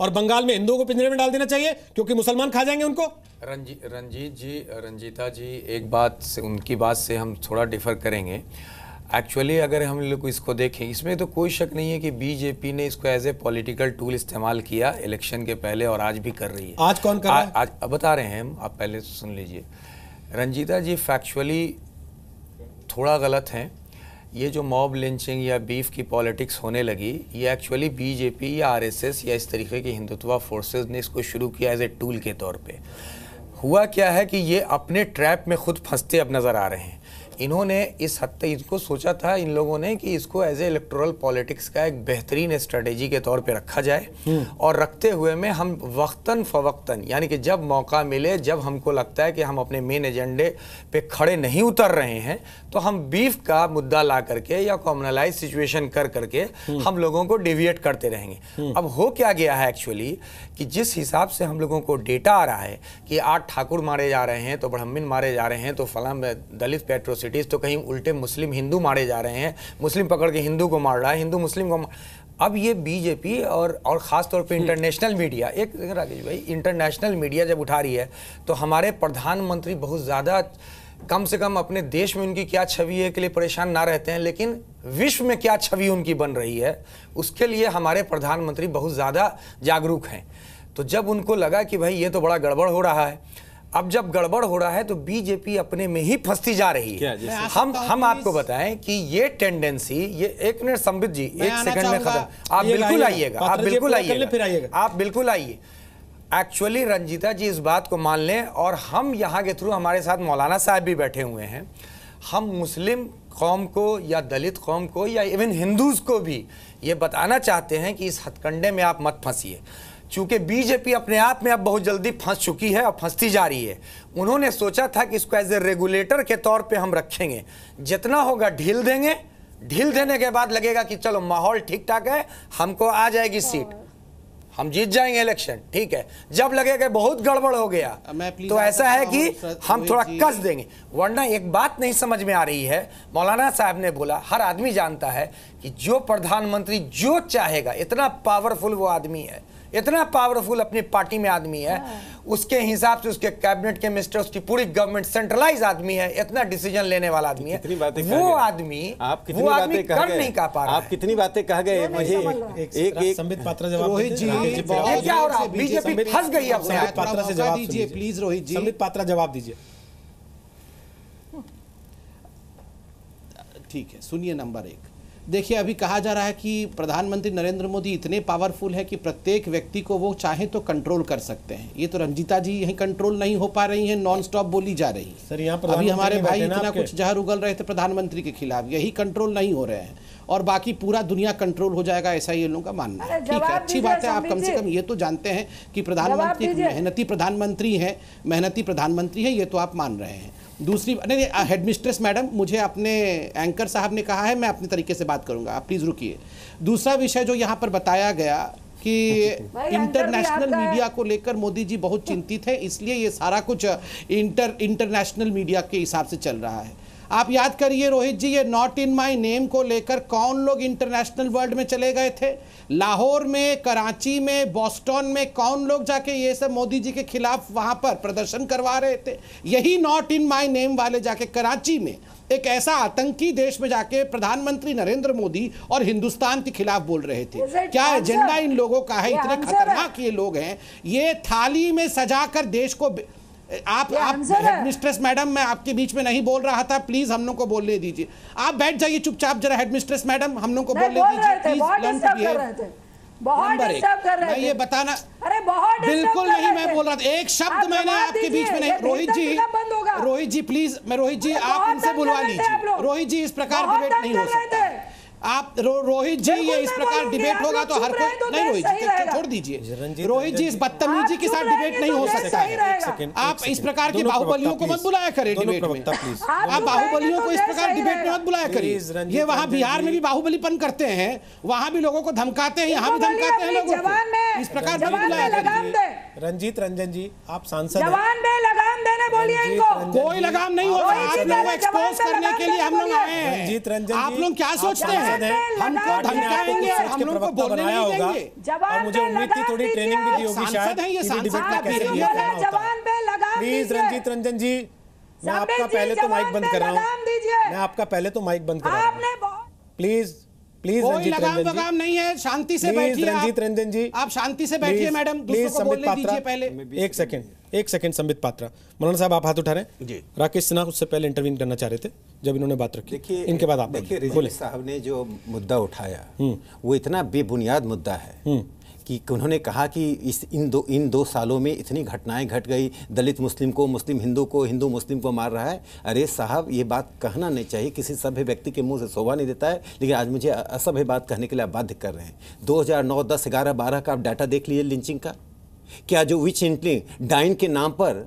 और बंगाल में हिंदुओं को पिंजरे में डाल देना चाहिए क्योंकि मुसलमान खा जाएंगे उनको? रंजीत जी, रंजीता जी, एक बात से, उनकी बात से हम थोड़ा डिफर करेंगे। एक्चुअली अगर हम लोग इसको देखें, इसमें तो कोई शक नहीं है कि बीजेपी ने इसको एज ए पॉलिटिकल टूल इस्तेमाल किया इलेक्शन के पहले, और आज भी कर रही है। आज कौन कर रहा है? आज बता रहे हैं हम, आप पहले सुन लीजिए। रंजीता जी, फैक्चुअली थोड़ा गलत हैं। ये जो मॉब लिंचिंग या बीफ की पॉलिटिक्स होने लगी, ये एक्चुअली बीजेपी या आरएसएस या इस तरीके की हिंदुत्व फोर्सेस ने इसको शुरू किया एज ए टूल के तौर पे। हुआ क्या है कि ये अपने ट्रैप में खुद फंसते अब नज़र आ रहे हैं। इन्होंने इस हद तक इनको सोचा था इन लोगों ने कि इसको एज ए इलेक्टोरल पॉलिटिक्स का एक बेहतरीन स्ट्रेटेजी के तौर पे रखा जाए, और रखते हुए में हम वक्तन फ़वक्तन, यानी कि जब मौका मिले, जब हमको लगता है कि हम अपने मेन एजेंडे पे खड़े नहीं उतर रहे हैं, तो हम बीफ का मुद्दा ला करके या कॉमनलाइज सिचुएशन कर करके हम लोगों को डिविएट करते रहेंगे। अब हो क्या गया है एक्चुअली कि जिस हिसाब से हम लोगों को डेटा आ रहा है कि 8 ठाकुर मारे जा रहे हैं, तो ब्राह्मण मारे जा रहे हैं, तो फलां दलित पेट्रोसिटीज़, तो कहीं उल्टे मुस्लिम हिंदू मारे जा रहे हैं, मुस्लिम पकड़ के हिंदू को मार रहा है, हिंदू मुस्लिम को अब ये बीजेपी और ख़ास तौर पे इंटरनेशनल मीडिया, एक राकेश भाई, इंटरनेशनल मीडिया जब उठा रही है, तो हमारे प्रधानमंत्री बहुत ज़्यादा, कम से कम अपने देश में उनकी क्या छवि है के लिए परेशान ना रहते हैं, लेकिन विश्व में क्या छवि उनकी बन रही है उसके लिए हमारे प्रधानमंत्री बहुत ज़्यादा जागरूक हैं। तो जब उनको लगा कि भाई ये तो बड़ा गड़बड़ हो रहा है, अब जब गड़बड़ हो रहा है तो बीजेपी अपने में ही फंसती जा रही है। हम आपको बताएं कि ये टेंडेंसी, ये एक मिनट संबित जी, एक सेकंड में खत्म, आप बिल्कुल आइएगा, आप बिल्कुल आइएगा, आप बिल्कुल आइए। एक्चुअली रंजीता जी इस बात को मान लें, और हम यहाँ के थ्रू, हमारे साथ मौलाना साहब भी बैठे हुए हैं, हम मुस्लिम कौम को या दलित कौम को या इवन हिंदूज़ को भी ये बताना चाहते हैं कि इस हथकंडे में आप मत फंसिए, चूँकि बीजेपी अपने आप में अब बहुत जल्दी फंस चुकी है और फंसती जा रही है। उन्होंने सोचा था कि इसको एज ए रेगुलेटर के तौर पे हम रखेंगे, जितना होगा ढील देंगे, ढील देने के बाद लगेगा कि चलो माहौल ठीक ठाक है, हमको आ जाएगी सीट, हम जीत जाएंगे इलेक्शन, ठीक है। जब लगेगा बहुत गड़बड़ हो गया तो ऐसा है कि हम थोड़ा कस देंगे। वरना एक बात नहीं समझ में आ रही है, मौलाना साहब ने बोला, हर आदमी जानता है कि जो प्रधानमंत्री जो चाहेगा, इतना पावरफुल वो आदमी है, इतना पावरफुल अपनी पार्टी में आदमी है, उसके हिसाब से उसके कैबिनेट के मिनिस्टर, उसकी पूरी गवर्नमेंट सेंट्रलाइज आदमी है, इतना डिसीजन लेने वाला आदमी है। वो आदमी कर नहीं कर पा रहा। आप कितनी बातें कह गए। मुझे एक संबित पात्रा जवाब रोहित जी, दीजिए। क्या हो रहा है? बीजेपी फंस गई है। संबित पात्रा से जवाब दीजिए प्लीज। रोहित जी, संबित पात्रा जवाब दीजिए। ठीक है, सुनिए। नंबर 1, देखिए अभी कहा जा रहा है कि प्रधानमंत्री नरेंद्र मोदी इतने पावरफुल है कि प्रत्येक व्यक्ति को वो चाहे तो कंट्रोल कर सकते हैं। ये तो रंजीता जी यही कंट्रोल नहीं हो पा रही हैं, नॉन स्टॉप बोली जा रही है। सर, यहाँ अभी हमारे भाई इतना कुछ जहर उगल रहे थे प्रधानमंत्री के खिलाफ, यही कंट्रोल नहीं हो रहे हैं और बाकी पूरा दुनिया कंट्रोल हो जाएगा, ऐसा ये लोगों का मानना है। ठीक है, अच्छी बात है। आप कम से कम ये तो जानते हैं कि प्रधानमंत्री मेहनती प्रधानमंत्री है, ये तो आप मान रहे हैं। दूसरी, नहीं, हेडमिस्ट्रेस मैडम, मुझे अपने एंकर साहब ने कहा है, मैं अपने तरीके से बात करूंगा, आप प्लीज रुकिए। दूसरा विषय जो यहाँ पर बताया गया कि इंटरनेशनल मीडिया को लेकर मोदी जी बहुत चिंतित है, इसलिए ये सारा कुछ इंटरनेशनल मीडिया के हिसाब से चल रहा है। आप याद करिए रोहित जी, ये नॉट इन माय नेम को लेकर कौन लोग इंटरनेशनल वर्ल्ड में चले गए थे? लाहौर में, कराची में, बोस्टन में कौन लोग जाके ये सब मोदी जी के खिलाफ वहां पर प्रदर्शन करवा रहे थे? यही नॉट इन माय नेम वाले जाके कराची में एक ऐसा आतंकी देश में जाके प्रधानमंत्री नरेंद्र मोदी और हिंदुस्तान के खिलाफ बोल रहे थे। क्या एजेंडा इन लोगों का है? इतने खतरनाक ये लोग हैं। ये थाली में सजाकर देश को आप हेडमिस्ट्रेस मैडम, मैं आपके बीच में नहीं बोल रहा था, प्लीज हम लोग को बोलने दीजिए। आप बैठ जाइए चुपचाप जरा। हेडमिस्ट्रेस मैडम, हम लोग को बोलने दीजिए प्लीज। नंबर 1, मैं ये बताना, बिल्कुल नहीं मैं बोल रहा था, एक शब्द मैंने आपके बीच में नहीं। रोहित जी प्लीज, मैं रोहित जी आप इनसे बुलवा लीजिए। रोहित जी, इस प्रकार डिबेट नहीं हो सकता। आप रोहित जी, ये इस प्रकार डिबेट होगा तो हर कोई नहीं। रोहित जी छोड़ दीजिए। रोहित जी, इस बदतमीजी के साथ डिबेट नहीं हो सकता है। आप इस प्रकार की बाहुबलियों को मत बुलाया करें डिबेट में। आप बाहुबलियों को इस प्रकार डिबेट में मत बुलाया करिए। ये वहाँ बिहार में भी बाहुबलीपन करते हैं, वहाँ भी लोगों को धमकाते हैं, यहाँ भी धमकाते हैं लोगों को। इस प्रकार मत बुलाया करिए। रंजीत रंजन जी, आप सांसद हैं। जवान पे लगाम देने बोलिए इनको। कोई लगाम नहीं होगा, आप लोगों को एक्सपोज करने के लिए हम लोग आए हैं। रंजीत रंजन, आप लोग क्या सोचते हैं? हमको धमकाएंगे, हम लोग को बोलने नहीं देंगे। और मुझे उम्मीद थी थोड़ी ट्रेनिंग भी दी होगी शायद। ये सांसद प्लीज रंजीत रंजन जी, मैं आपका पहले तो माइक बंद कर रहा हूँ। मैं आपका पहले तो माइक बंद कर रहा हूँ। प्लीज प्लीज रंजीत रंजन जी, नहीं है, शांति से बैठिए। रंजीत रंजन जी, आप शांति से बैठिए मैडम, दूसरों को बोलने दीजिए पहले। एक सेकंड संबित पात्रा। मौलाना साहब, आप हाथ उठा रहे हैं जी। राकेश सिन्हा उससे पहले इंटरवीन करना चाह रहे थे जब इन्होंने बात रखी। देखिए, इनके बाद आप देखिए, रिजवी साहब ने जो मुद्दा उठाया वो इतना बेबुनियाद मुद्दा है कि उन्होंने कहा कि इन दो सालों में इतनी घटनाएं घट गई, दलित मुस्लिम को, मुस्लिम हिंदू को, हिंदू मुस्लिम को मार रहा है। अरे साहब, ये बात कहना नहीं चाहिए, किसी सभ्य व्यक्ति के मुंह से शोभा नहीं देता है, लेकिन आज मुझे असभ्य बात कहने के लिए आप बाध्य कर रहे हैं। 2009, 10, 11, 12 का आप डाटा देख लीजिए लिंचिंग का। क्या जो विच हिंटलिंग डाइन के नाम पर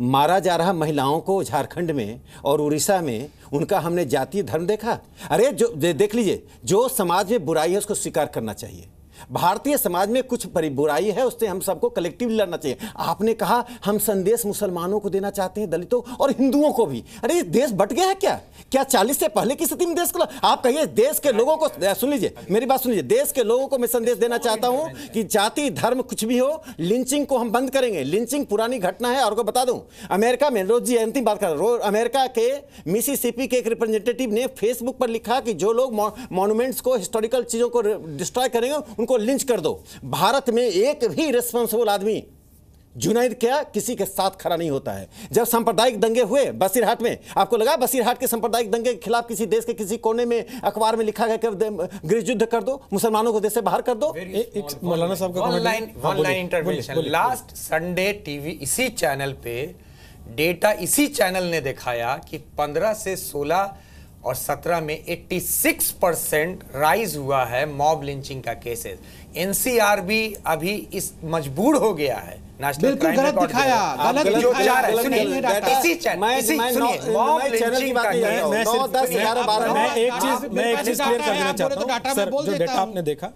मारा जा रहा महिलाओं को झारखंड में और उड़ीसा में, उनका हमने जातीय धर्म देखा? अरे जो देख लीजिए, जो समाज में बुराई है उसको स्वीकार करना चाहिए। भारतीय समाज में कुछ बुराई है, उससे हम सबको कलेक्टिवली लड़ना चाहिए। आपने कहा हम संदेश मुसलमानों को देना चाहते हैं, दलितों और हिंदुओं को भी। अरे देश बट गया है क्या 40 से पहले की स्थिति में देश को? आप कहिए देश के लोगों को, सुन लीजिए मेरी बात सुन लीजिए, देश के लोगों को मैं संदेश देना चाहता हूं कि जाति धर्म कुछ भी हो, लिंचिंग को हम बंद करेंगे। लिंचिंग पुरानी घटना है। और को बता दूं, अमेरिका में, रोज जी अंतिम बात कर रहा हूं, अमेरिका के मिसिसिपी के एक रिप्रेजेंटेटिव ने फेसबुक पर लिखा कि जो लोग मॉन्यूमेंट्स को, हिस्टोरिकल चीजों को डिस्ट्रॉय करेंगे उनको लिंच कर दो। भारत में एक भी रिस्पांसिबल आदमी, जुनैद क्या, किसी के साथ खड़ा नहीं होता है। जब सांप्रदायिक दंगे हुए बसीरहाट में, आपको लगा बसीरहाट के सांप्रदायिक दंगे के खिलाफ किसी देश के किसी कोने में अखबार में लिखा गया कि गृह युद्ध कर दो, मुसलमानों को देश से बाहर कर दो? मौलाना साहब का one line intervention. Last Sunday TV इसी चैनल पे डेटा इसी चैनल ने दिखाया कि 15 से 16 और 17 में 86% राइज हुआ है मॉब लिंचिंग का केसेस। एनसीआर भी अभी इस मजबूर हो गया है, नेशनल क्राइम रिकॉर्ड दिखाया, गलत जो चाह रहे हैं। इसी चैनल, सुनिए, मॉब लिंचिंग का केस 9, 10, 11, 12। मैं एक चीज क्लियर कर देना चाहता हूं सर, जो डेटा आपने देखा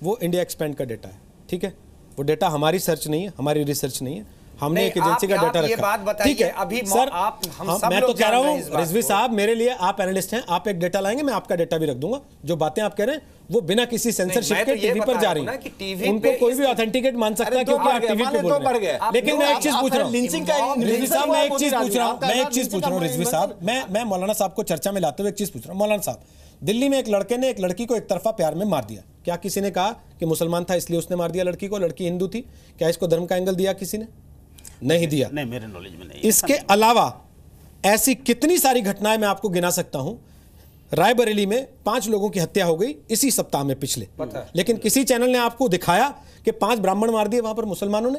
वो इंडिया एक्सपेंड का डेटा है, ठीक है? वो डेटा हमारी सर्च नहीं है, हमारी रिसर्च नहीं है। हमने नहीं, एक एजेंसी का आप डाटा ये रखा। बात बताइए, ठीक है अभी सर, आप हम सब मैं लोग तो कह जान रहा रहे हूँ हैं इस बात रिजवी को। साहब, मेरे लिए आप एनालिस्ट हैं, आप एक डेटा लाएंगे, मैं आपका डेटा भी रख दूंगा। जो बातें आप कह रहे हैं वो बिना किसी सेंसरशिप मैं के तो ये टीवी पर बता जा रहा रही हूं ना है, कि टीवी उनको पे कोई भी इस- ऑथेंटिकेट मान सकता है अरे दो क्योंकि आप बढ़ गए, टीवी पे माने बोल दो रहे बढ़ हैं। गए। लेकिन मैं एक चीज पूछ रहा हूँ लिंचिंग का रिजवी साहब, मैं एक चीज पूछ रहा हूँ, आपका मैं एक नाम चीज पूछ रहा हूँ रिजवी साहब, मैं मौलाना साहब को चर्चा में लाते हुए एक चीज पूछ रहा हूँ। मौलाना साहब, दिल्ली में एक लड़के ने एक लड़की को एक तरफा प्यार में मार दिया, क्या किसी ने कहा कि मुसलमान था इसलिए उसने मार दिया लड़की को, लड़की हिंदू थी? क्या इसको धर्म का एंगल दिया किसी ने? नहीं दिया। नहीं, मेरे नॉलेज में नहीं। इसके अलावा ऐसी कितनी सारी घटनाएं मैं आपको गिना सकता हूं। रायबरेली में 5 लोगों की हत्या हो गई इसी सप्ताह में पिछले, लेकिन किसी चैनल ने आपको दिखाया कि 5 ब्राह्मण मार दिए वहां पर मुसलमानों ने?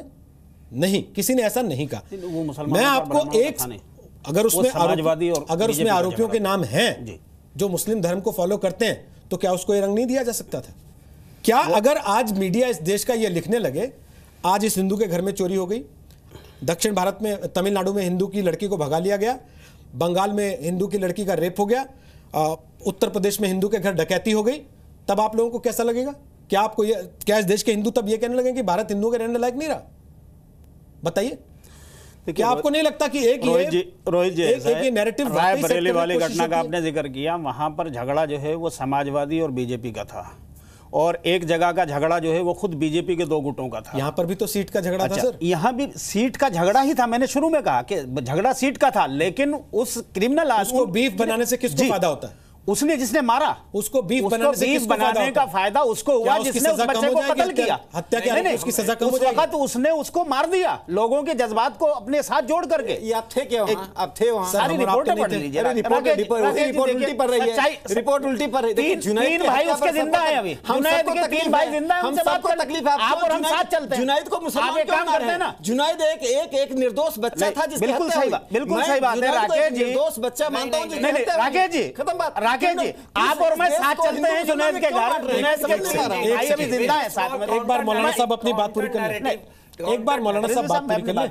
नहीं, किसी ने ऐसा नहीं कहा। वो मुसलमानों मैं का आपको ब्राह्मणों एक, का था नहीं। अगर उसमें समाजवादी और अगर उसमें BJP का आरोपियों के झगड़ा नाम जी। हैं जो मुस्लिम धर्म को फॉलो करते हैं, तो क्या उसको ये रंग नहीं दिया जा सकता था? क्या अगर आज मीडिया इस देश का ये लिखने लगे, आज इस हिंदू के घर में चोरी हो गई, दक्षिण भारत में तमिलनाडु में हिंदू की लड़की को भगा लिया गया, बंगाल में हिंदू की लड़की का रेप हो गया, उत्तर प्रदेश में हिंदू के घर डकैती हो गई, तब आप लोगों को कैसा लगेगा? क्या इस देश के हिंदू तब ये कहने लगे कि भारत हिंदुओं के रहने लायक नहीं रहा? बताइए, क्या आपको नहीं लगता कि एक रोहित जी ये नैरेटिव रायबरेली वाली घटना का आपने जिक्र किया, वहां पर झगड़ा जो है वो समाजवादी और बीजेपी का था, और एक जगह का झगड़ा जो है वो खुद बीजेपी के 2 गुटों का था। यहां पर भी तो सीट का झगड़ा था सर। यहां भी सीट का झगड़ा ही था, मैंने शुरू में कहा कि झगड़ा सीट का था, लेकिन उस क्रिमिनल उसको बीफ बनाने से किसको फायदा होता है? उसने जिसने मारा उसको बीफ बनाने का फायदा उसको हुआ जिसने उस बच्चे को कत्ल किया। हत्या क्या है? उसकी सजा कम हो उस जाएगी। वक्त उसने उसको मार दिया लोगों के जज्बात को अपने साथ जोड़ करके। ये आप थे क्या वहाँ? आप थे वहाँ? सारी रिपोर्टें पढ़ लीजिए। रिपोर्ट उल्टी पढ़ रही है, रिपोर्ट उल्टी पढ़ रही है। तीन भाई उसके जिंदा हैं अभी, जुनैद के 3 भाई जिंदा हैं, उनसे बात कर तकलीफ है। आप और हम साथ चलते हैं। जुनैद को मुसलमान आप एक काम करते हैं ना, जुनैद एक निर्दोष बच्चा था जिसकी बिल्कुल सही बात, बिल्कुल सही बात है राकेश जी। निर्दोष बच्चा मानता हूँ। नहीं राकेश जी, खत्म बात। राकेश जी, आप और मैं साथ चलते हैं जुनैद के घर, जुनैद के भाई अभी जिंदा है साथ में। एक बार मौलाना साहब अपनी बात पूरी कर लें। एक बार मौलाना साहब बात पूरी कर लें।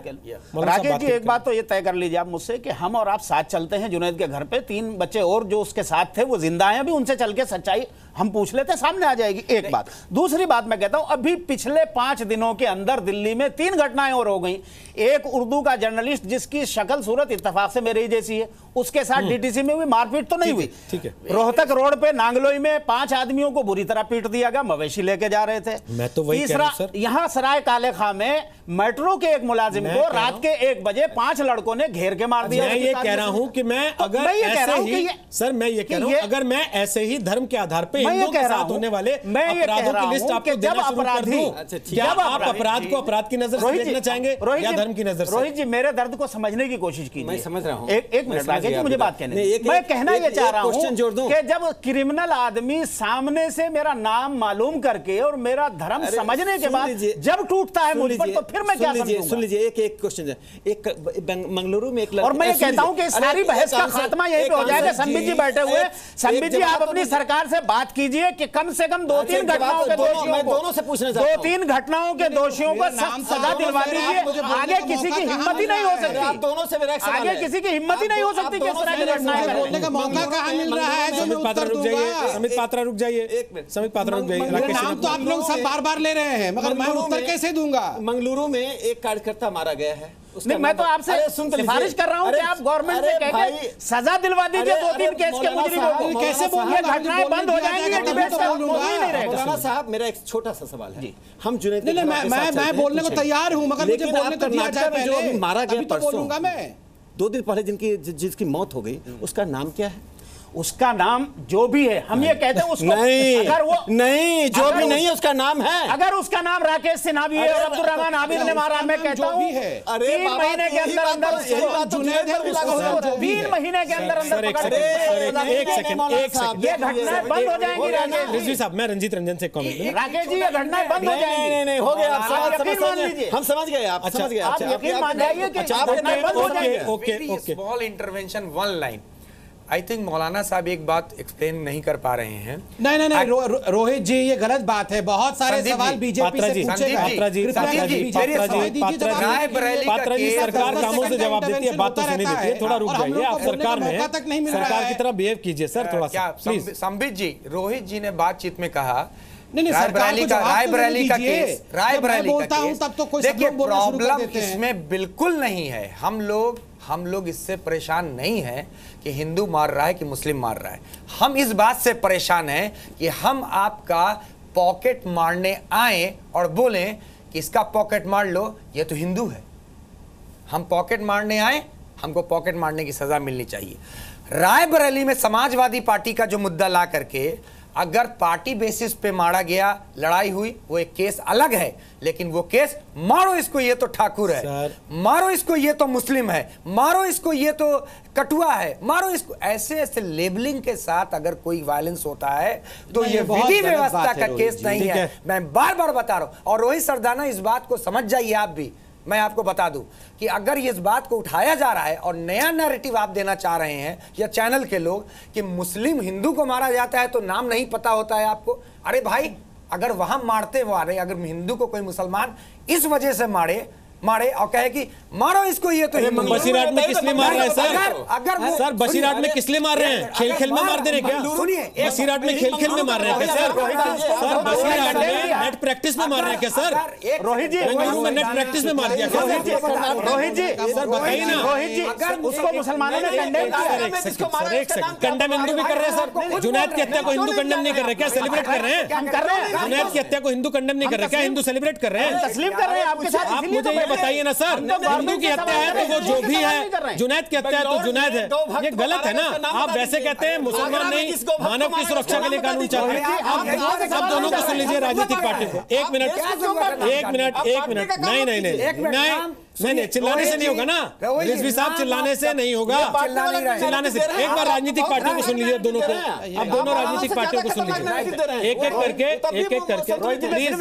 राकेश जी, एक बात तो ये तय कर लीजिए आप मुझसे कि हम और आप साथ चलते हैं जुनैद के घर पे, 3 बच्चे और जो उसके साथ थे वो जिंदा हैं अभी, उनसे चल के सच्चाई हम पूछ लेते हैं, सामने आ जाएगी। एक बात। दूसरी बात मैं कहता हूं, अभी पिछले 5 दिनों के अंदर दिल्ली में 3 घटनाएं और हो गई। एक उर्दू का जर्नलिस्ट जिसकी शक्ल सूरत इत्तेफाक से मेरे ही जैसी है, उसके साथ डीटीसी में हुई मारपीट तो नहीं हुई। ठीक है। रोहतक रोड पे नांगलोई में 5 आदमियों को बुरी तरह पीट दिया गया, मवेशी लेके जा रहे थे। मैं तो वही कह रहा हूं सर। यहां सराय काले खां में मेट्रो के एक मुलाजिम को रात के 1 बजे 5 लड़कों ने घेर के मार दिया। मैं ये कह रहा हूं कि मैं अगर ऐसे ही सर, मैं ये कह रहा हूं अगर मैं ऐसे ही धर्म के आधार पे हिंदुओं के साथ होने वाले अपराधों की लिस्ट आपको देना शुरू कर दूं, क्या आप अपराध को अपराध की नजर से देखना चाहेंगे या धर्म की नजर से? रोहित जी, मेरे दर्द को समझने की कोशिश कीजिए। मैं समझ रहा हूं। एक मिनट राकेश जी, मुझे बात कहने दीजिए। मैं कहना ये चाह रहा हूं कि जब क्रिमिनल आदमी सामने से मेरा नाम मालूम करके और मेरा धर्म समझने के बाद जब टूटता है मुझ पर, तो फिर मैं क्या समझूंगा? सुन लीजिए, एक क्वेश्चन है। एक मंगलुरु में एक लड़का, और मैं ये कहता हूं कि सारी बहस का खात्मा यहीं पे हो जाएगा। संबित जी बैठे हुए, संबित जी आप अपनी सरकार से बात कीजिए कि कम से कम 2-3 घटनाओं के दोषियों को, दोनों से पूछना चाहता हूं, 2-3 घटनाओं के दोषियों को सख्त सजा दिलवा दीजिए। आगे किसी की हिम्मत ही नहीं हो सकती, आप दोनों से मेरा एक सवाल है। आगे किसी की हिम्मत ही नहीं हो सकती कि इस तरह की घटनाएं बोलने का मौका कहाँ मिल रहा है जो मैं उत्तर रुक जाइए, दूंगा? समित पात्रा रुक जाइए, समित पात्रा रुक जाइए। मेरा नाम तो आप लोग सब बार-बार ले रहे हैं, मगर मैं उत्तर कैसे दूंगा? मंगलुरु में एक कार्यकर्ता मारा गया है। नहीं, मैं तो आपसे सिफारिश कर रहा हूं कि आप गवर्नमेंट से कहकर सजा दिलवा दीजिए 2-3 केस के मुजरिमों को। कैसे बोलूं? ये घटनाएं बंद हो जाएंगी, ये डिबेट का मौका ही नहीं रहेगा। मौलाना साहब, मेरा एक छोटा सा सवाल है। हम जुनैद नहीं, मैं बोलने को तैयार हूं, मगर मुझे बोलने तो दिया जाए पहले। जो अभी मारा गया अभी तो परसों, बोलूंगा मैं। 2 दिन पहले जिसकी मौत हो गई, उसका नाम क्या है? उसका नाम जो भी है, हम ये कहते हैं उसको नहीं, अगर वो नहीं, जो भी नहीं उसका नाम है, अगर उसका नाम राकेश सिन्हा भी है और अब्दुर्रहमान आबिद ने मारा, मैं कहता हूं 3 महीने के अंदर अंदर 3 महीने के अंदर अंदर एक सेकंड ये घटनाएं बंद हो जाएंगी। राकेश रिजवी साहब, मैं रंजीत रंजन से कमेंट। राकेश जी, ये घटनाएं बंद हो जाएंगी। नहीं, हो गया। आप यकीन मान लीजिए, हम समझ गए, आप समझ गए। आप यकीन मान जाइए कि घटनाएं बंद हो जाएंगी। Okay. Small intervention, 1 line. I think मौलाना साहब एक बात एक्सप्लेन नहीं कर पा रहे हैं। नहीं, रोहित जी, ये गलत बात है। बहुत सारे सवाल बीजेपी से पूछे गए। पात्रा जी, सरकार कामों से जवाब देती है, बात तो सुनी देती है। थोड़ा रुक जाइए, आप सरकार में हैं, सरकार की तरह बिहेव कीजिए सर, थोड़ा सा प्लीज। संबित जी, रोहित जी ने बातचीत में कहा नहीं, सरकार को जवाब तो रायबरेली का दीजिए। केस, रायबरेली बोलता का हूं केस, तब तो कोई देखिए बोलना शुरू कर प्रॉब्लम देते हैं। इसमें बिल्कुल नहीं है। हम लोग इससे परेशान नहीं है कि हिंदू मार रहा है कि मुस्लिम मार रहा है। हम इस बात से परेशान हैं कि हम आपका पॉकेट मारने आए और बोलें कि इसका पॉकेट मार लो, ये तो हिंदू है। हम पॉकेट मारने आए, हमको पॉकेट मारने की सजा मिलनी चाहिए। रायबरेली में समाजवादी पार्टी का जो मुद्दा ला करके अगर पार्टी बेसिस पे मारा गया, लड़ाई हुई, वो एक केस अलग है, लेकिन वो केस मारो इसको ये तो ठाकुर है, मारो इसको ये तो मुस्लिम है, मारो इसको ये तो कटुआ है, मारो इसको, ऐसे ऐसे लेबलिंग के साथ अगर कोई वायलेंस होता है तो ये विधि व्यवस्था का केस नहीं है। मैं बार बार बता रहा हूं। और रोहित सरदाना, इस बात को समझ जाइए आप भी। मैं आपको बता दूं कि अगर इस बात को उठाया जा रहा है और नया नैरेटिव आप देना चाह रहे हैं या चैनल के लोग कि मुस्लिम हिंदू को मारा जाता है तो नाम नहीं पता होता है आपको, अरे भाई अगर वहां मारते मारे, अगर हिंदू को कोई मुसलमान इस वजह से मारे और कहे कि मारो इसको ये तो बसीराट में किस लिए मार रहे हैं सर? अगर सर बसीराट में किस लिए मार रहे हैं? खेल खेल में मार दे रहे क्या? सुनिए, बसीराट में खेल खेल में मार रहे हैं क्या सर? सर बसीराट में नेट प्रैक्टिस में मार रहे हैं क्या सर? रोहित जी, बेंगलुरु में नेट प्रैक्टिस में मार दिया क्या सर? रोहित जी, सर बताइए ना। रोहित जी, उसको मुसलमानों ने कंडेम किया। एक सेकंड, कंडेम हिंदू भी कर रहे हैं सर। जुनैद की हत्या को हिंदू कंडेम नहीं कर रहे क्या? सेलिब्रेट कर रहे हैं? हम कर रहे हैं। जुनैद की हत्या को हिंदू कंडेम नहीं कर रहे क्या? हिंदू सेलिब्रेट कर रहे हैं? तस्लीम कर रहे हैं आपके साथ। आप मुझे ये बताइए ना सर, हिंदू की हत्या है तो वो जो भी है, जुनैद की हत्या है तो जुनैद है, ये गलत है ना। आप वैसे कहते हैं मुसलमान नहीं, मानव की सुरक्षा के लिए कानून चाहते हैं। आप दोनों को सुन लीजिए, राजनीतिक पार्टी को। एक मिनट, नहीं, चिल्लाने से नहीं होगा ना रिजवी साहब, चिल्लाने से नहीं होगा, चिल्लाने से। एक बार राजनीतिक पार्टियों को सुन लीजिए, दोनों को। अब दोनों राजनीतिक पार्टियों को सुन लीजिए, एक एक करके प्लीज।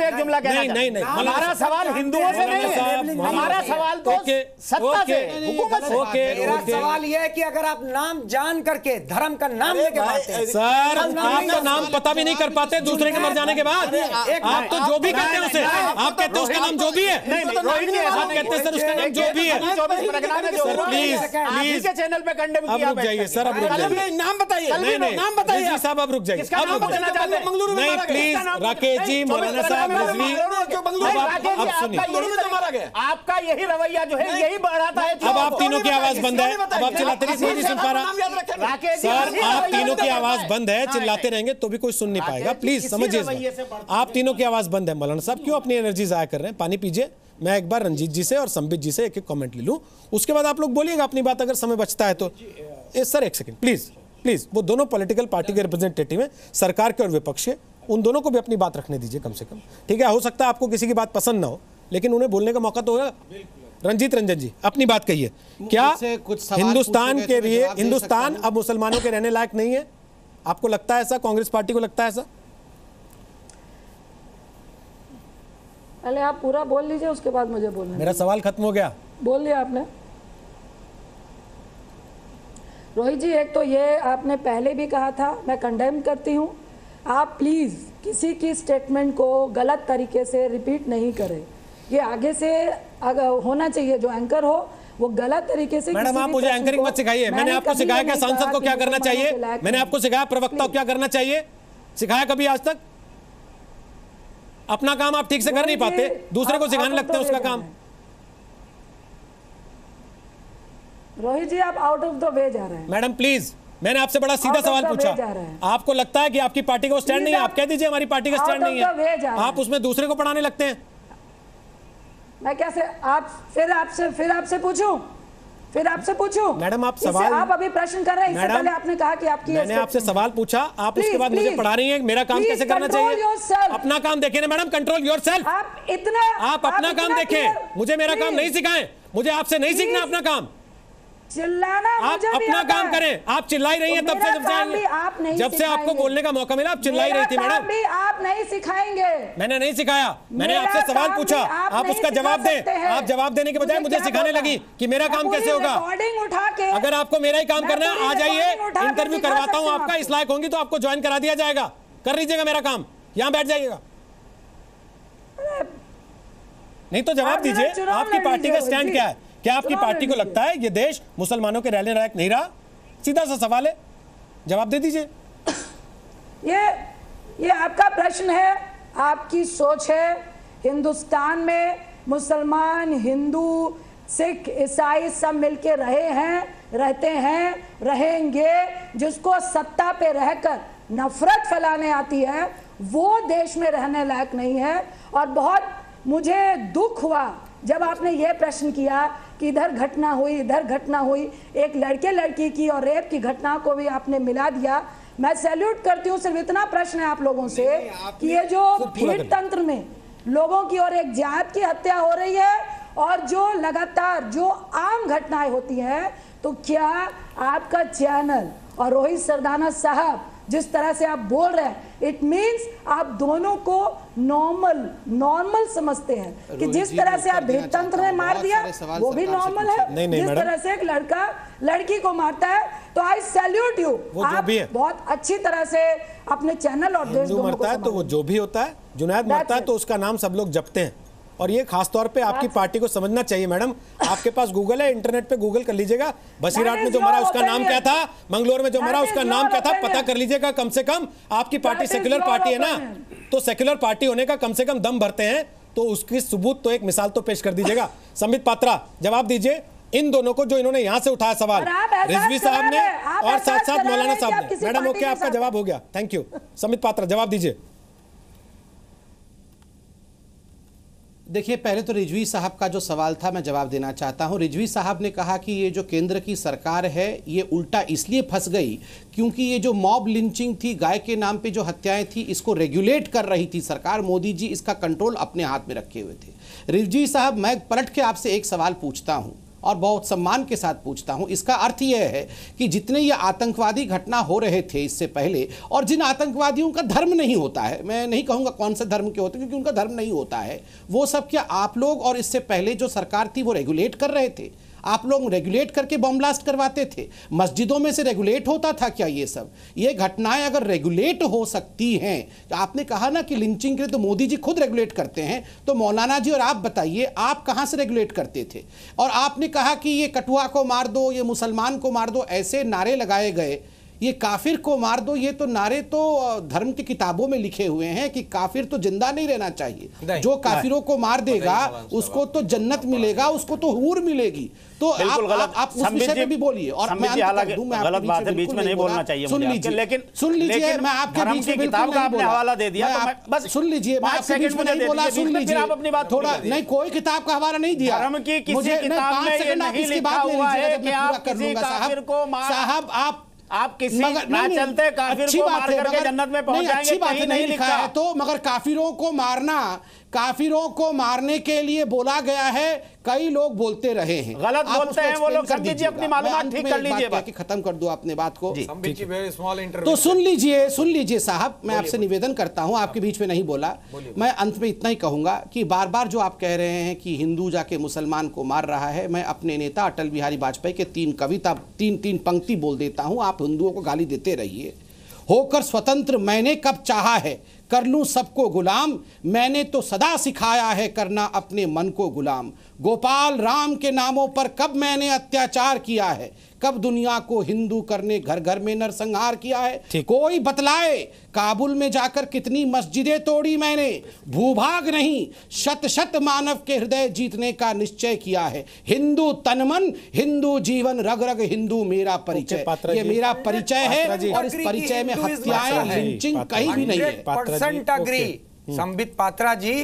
नहीं, हमारा सवाल हिंदुओं से नहीं है, हमारा सवाल तो सत्ता से, हुकूमत से। मेरा सवाल यह है कि अगर आप नाम जान करके धर्म का नाम लेके बात हैं सर, आप तो नाम पता भी नहीं कर पाते दूसरे के मर जाने के बाद। आप तो जो भी कहते हैं उसे, आप कहते हैं उसका नाम जो भी है, आप कहते हैं सर उसका नाम जो भी है। सर प्लीज चैनल पे कंडेम अब रुक जाइए सर, अब रुक जाइए, नाम बताइए, नहीं नाम बताइए रिजवी साहब, अब रुक जाइए, अब रुक बताना चाहते हैं। नहीं प्लीज राकेश जी, मौलाना साहब, रिजवी अब सुनिए। आपका यही रवैया जो है यही बढ़ाता है। अब आप तीनों की आवाज बंद है, अब आप चिल्लाते नहीं, कोई नहीं सुन पा रहा। सर आप तीनों की आवाज बंद है, चिल्लाते रहेंगे तो भी कोई सुन नहीं पाएगा। प्लीज समझिए, आप तीनों की आवाज बंद है। मौलाना साहब क्यों अपनी एनर्जी जाया कर रहे हैं? पानी पीजिए। मैं एक बार रंजीत जी से और संबित जी से एक कमेंट ले लूं, उसके बाद आप लोग बोलिएगा अपनी बात, अगर समय बचता है तो। सर एक सेकंड प्लीज, वो दोनों पॉलिटिकल पार्टी के रिप्रेजेंटेटिव हैं, सरकार के और विपक्ष के, उन दोनों को भी अपनी बात रखने दीजिए कम से कम, ठीक है? हो सकता है आपको किसी की बात पसंद ना हो, लेकिन उन्हें बोलने का मौका तो होगा। रंजीत रंजन जी अपनी बात कहिए। क्या हिंदुस्तान के लिए हिंदुस्तान अब मुसलमानों के रहने लायक नहीं है? आपको लगता है ऐसा? कांग्रेस पार्टी को लगता है ऐसा? पहले आप पूरा बोल लीजिए, उसके बाद मुझे बोलना। मेरा सवाल खत्म हो गया, बोल लिया आपने। रोहित जी, एक तो ये आपने पहले भी कहा था, मैं कंडेम करती हूँ। आप प्लीज़ किसी की स्टेटमेंट को गलत तरीके से रिपीट नहीं करें। ये आगे से अगर होना चाहिए, जो एंकर हो वो गलत तरीके से। मैडम आप मुझे एंकरिंग मत सिखाइए। मैंने आपको सिखाया क्या सांसद को क्या करना चाहिए? मैंने आपको सिखाया प्रवक्ता को क्या करना चाहिए? सिखाया कभी आज तक? अपना काम आप ठीक से कर नहीं पाते, दूसरे को सिखाने लगते हैं उसका काम। रोहित जी आप आउट ऑफ द वे जा रहे हैं। मैडम प्लीज, मैंने आपसे बड़ा सीधा सवाल पूछा। आपको लगता है कि आपकी पार्टी का स्टैंड नहीं है? आप कह दीजिए हमारी पार्टी का स्टैंड नहीं है। आप उसमें दूसरे को पढ़ाने लगते हैं। मैं कैसे आप फिर आपसे पूछूं? मैडम आप सवाल, आप अभी प्रश्न कर रहे हैं, इससे पहले आपने कहा कि आपकी, मैंने आपसे सवाल पूछा, आप उसके बाद मुझे पढ़ा रही हैं मेरा काम कैसे करना चाहिए। अपना काम देखें ना मैडम, कंट्रोल योरसेल्फ। आप अपना काम देखें, मुझे मेरा काम नहीं सिखाएं, मुझे आपसे नहीं सीखना अपना काम। चिल्लाना आप अपना काम करें। आप चिल्ला ही रही हैं तब से, जब से आपको बोलने का मौका मिला आप चिल्ला ही रही थी मैडम। आप नहीं सिखाएंगे। मैंने नहीं सिखाया, मैंने आपसे सवाल पूछा, आप उसका जवाब दें। आप जवाब देने के बजाय मुझे सिखाने लगी कि मेरा काम कैसे होगा। अगर आपको मेरा ही काम करना है, आ जाइए, इंटरव्यू करवाता हूं आपका, इस लायक होंगी तो आपको ज्वाइन करा दिया जाएगा। कर लीजिएगा मेरा काम, यहां बैठ जाइएगा। नहीं तो जवाब दीजिए, आपकी पार्टी का स्टैंड क्या है? क्या आपकी पार्टी को लगता है ये देश मुसलमानों के रहने लायक नहीं रहा? सीधा सा सवाल है, जवाब दे दीजिए। ये आपका प्रश्न है, आपकी सोच है। हिंदुस्तान में मुसलमान, हिंदू, सिख, ईसाई सब मिलके रहे हैं, रहते हैं, रहेंगे। जिसको सत्ता पे रहकर नफरत फैलाने आती है वो देश में रहने लायक नहीं है। और बहुत मुझे दुख हुआ जब आपने ये प्रश्न किया कि इधर घटना हुई, इधर घटना हुई, एक लड़के लड़की की और रेप की घटना को भी आपने मिला दिया। मैं सैल्यूट करती हूँ। सिर्फ इतना प्रश्न है आप लोगों से कि ये जो भीड़ तंत्र में लोगों की और एक जात की हत्या हो रही है और जो लगातार जो आम घटनाएं होती हैं, तो क्या आपका चैनल और रोहित सरदाना साहब जिस तरह से आप बोल रहे हैं, इट मींस आप दोनों को नॉर्मल समझते हैं कि जिस तरह से आप भीड़तंत्र ने मार दिया वो भी नॉर्मल है। जिस तरह से एक लड़का लड़की को मारता है, तो आई सैल्यूट यू। आप बहुत अच्छी तरह से अपने चैनल और देश दोनों को मरता है तो वो जो भी होता है, जुनैद मरता है तो उसका नाम सब लोग जपते हैं। और ये खास तौर पे आपकी पार्टी को समझना चाहिए। मैडम, आपके पास गूगल है, इंटरनेट पे गूगल कर लीजिएगा। बसीराट में जो मरा उसका नाम क्या था, मंगलोर में जो मरा उसका नाम क्या था, पता कर लीजिएगा। कम से कम आपकी पार्टी सेक्युलर पार्टी है ना, तो सेक्युलर पार्टी होने का कम से कम दम भरते हैं, तो उसकी सबूत तो एक मिसाल तो पेश कर दीजिएगा। संबित पात्रा, जवाब दीजिए इन दोनों को जो इन्होंने यहां से उठाया सवाल, रिजवी साहब ने और साथ साथ मौलाना साहब ने। मैडम ओके, आपका जवाब हो गया, थैंक यू। संबित पात्रा जवाब दीजिए। देखिए, पहले तो रिजवी साहब का जो सवाल था मैं जवाब देना चाहता हूं। रिजवी साहब ने कहा कि ये जो केंद्र की सरकार है ये उल्टा इसलिए फंस गई क्योंकि ये जो मॉब लिंचिंग थी, गाय के नाम पे जो हत्याएं थी, इसको रेगुलेट कर रही थी सरकार। मोदी जी इसका कंट्रोल अपने हाथ में रखे हुए थे। रिजवी साहब, मैं पलट के आपसे एक सवाल पूछता हूं और बहुत सम्मान के साथ पूछता हूं। इसका अर्थ यह है कि जितने ये आतंकवादी घटना हो रहे थे इससे पहले, और जिन आतंकवादियों का धर्म नहीं होता है, मैं नहीं कहूंगा कौन सा धर्म के होते क्योंकि उनका धर्म नहीं होता है, वो सब क्या आप लोग और इससे पहले जो सरकार थी वो रेगुलेट कर रहे थे? आप लोग रेगुलेट करके बम ब्लास्ट करवाते थे? मस्जिदों में से रेगुलेट होता था क्या ये सब? ये घटनाएं अगर रेगुलेट हो सकती हैं, तो आपने कहा ना कि लिंचिंग के लिए तो मोदी जी खुद रेगुलेट करते हैं, तो मौलाना जी और आप बताइए आप कहां से रेगुलेट करते थे? और आपने कहा कि ये कठुआ को मार दो, ये मुसलमान को मार दो, ऐसे नारे लगाए गए, ये काफिर को मार दो, ये तो नारे तो धर्म की किताबों में लिखे हुए हैं कि काफिर तो जिंदा नहीं रहना चाहिए। जो काफिरों को मार देगा उसको तो जन्नत मिलेगा, उसको तो हूर मिलेगी। तो आप उस विषय पे भी बोलिए। और मैं गलत बात है, बीच में नहीं बोलना चाहिए। सुन लीजिए, लेकिन सुन लीजिए, मैं आपके बीच में किताब का आपने हवाला दे दिया, बस सुन लीजिए, मैं आपके बीच में नहीं बोला, सुन लीजिए। आप अपनी बात थोड़ा नहीं, कोई किताब का हवाला नहीं दिया। धर्म की किसी किताब में ये नहीं लिखा हुआ है कि आप किसी काफिर को साहब आप किसी ना चलते काफिर को मार करके जन्नत में पहुंच जाएंगे, अच्छी बात नहीं लिखा है। तो मगर काफिरों को मारना, काफिरों को मारने के लिए बोला गया है, कई लोग बोलते रहे हैं। गलत बोलते हैं वो लोग। समझ लीजिए, अपनी मालूमात ठीक कर लीजिए, बाकी खत्म कर दो अपने बात को। तो सुन लीजिए साहब, मैं आपसे निवेदन करता हूं, आपके बीच में नहीं बोला। मैं अंत में इतना ही कहूंगा कि बार बार जो आप कह रहे हैं कि हिंदू जाके मुसलमान को मार रहा है, मैं अपने नेता अटल बिहारी वाजपेयी के तीन पंक्ति बोल देता हूं, आप हिंदुओं को गाली देते रहिए। होकर स्वतंत्र मैंने कब चाहा है, कर लूं सबको गुलाम, मैंने तो सदा सिखाया है करना अपने मन को गुलाम। गोपाल राम के नामों पर कब मैंने अत्याचार किया है, कब दुनिया को हिंदू करने घर घर में नरसंहार किया है? कोई बतलाए काबुल में जाकर कितनी मस्जिदें तोड़ी मैंने। भूभाग नहीं, शत शत मानव के हृदय जीतने का निश्चय किया है। हिंदू तनमन, हिंदू जीवन, रग रग हिंदू मेरा परिचय। ये मेरा परिचय है और इस परिचय में हत्याएं, लिंचिंग कहीं भी नहीं है। 100% अग्री। संबित पात्रा जी,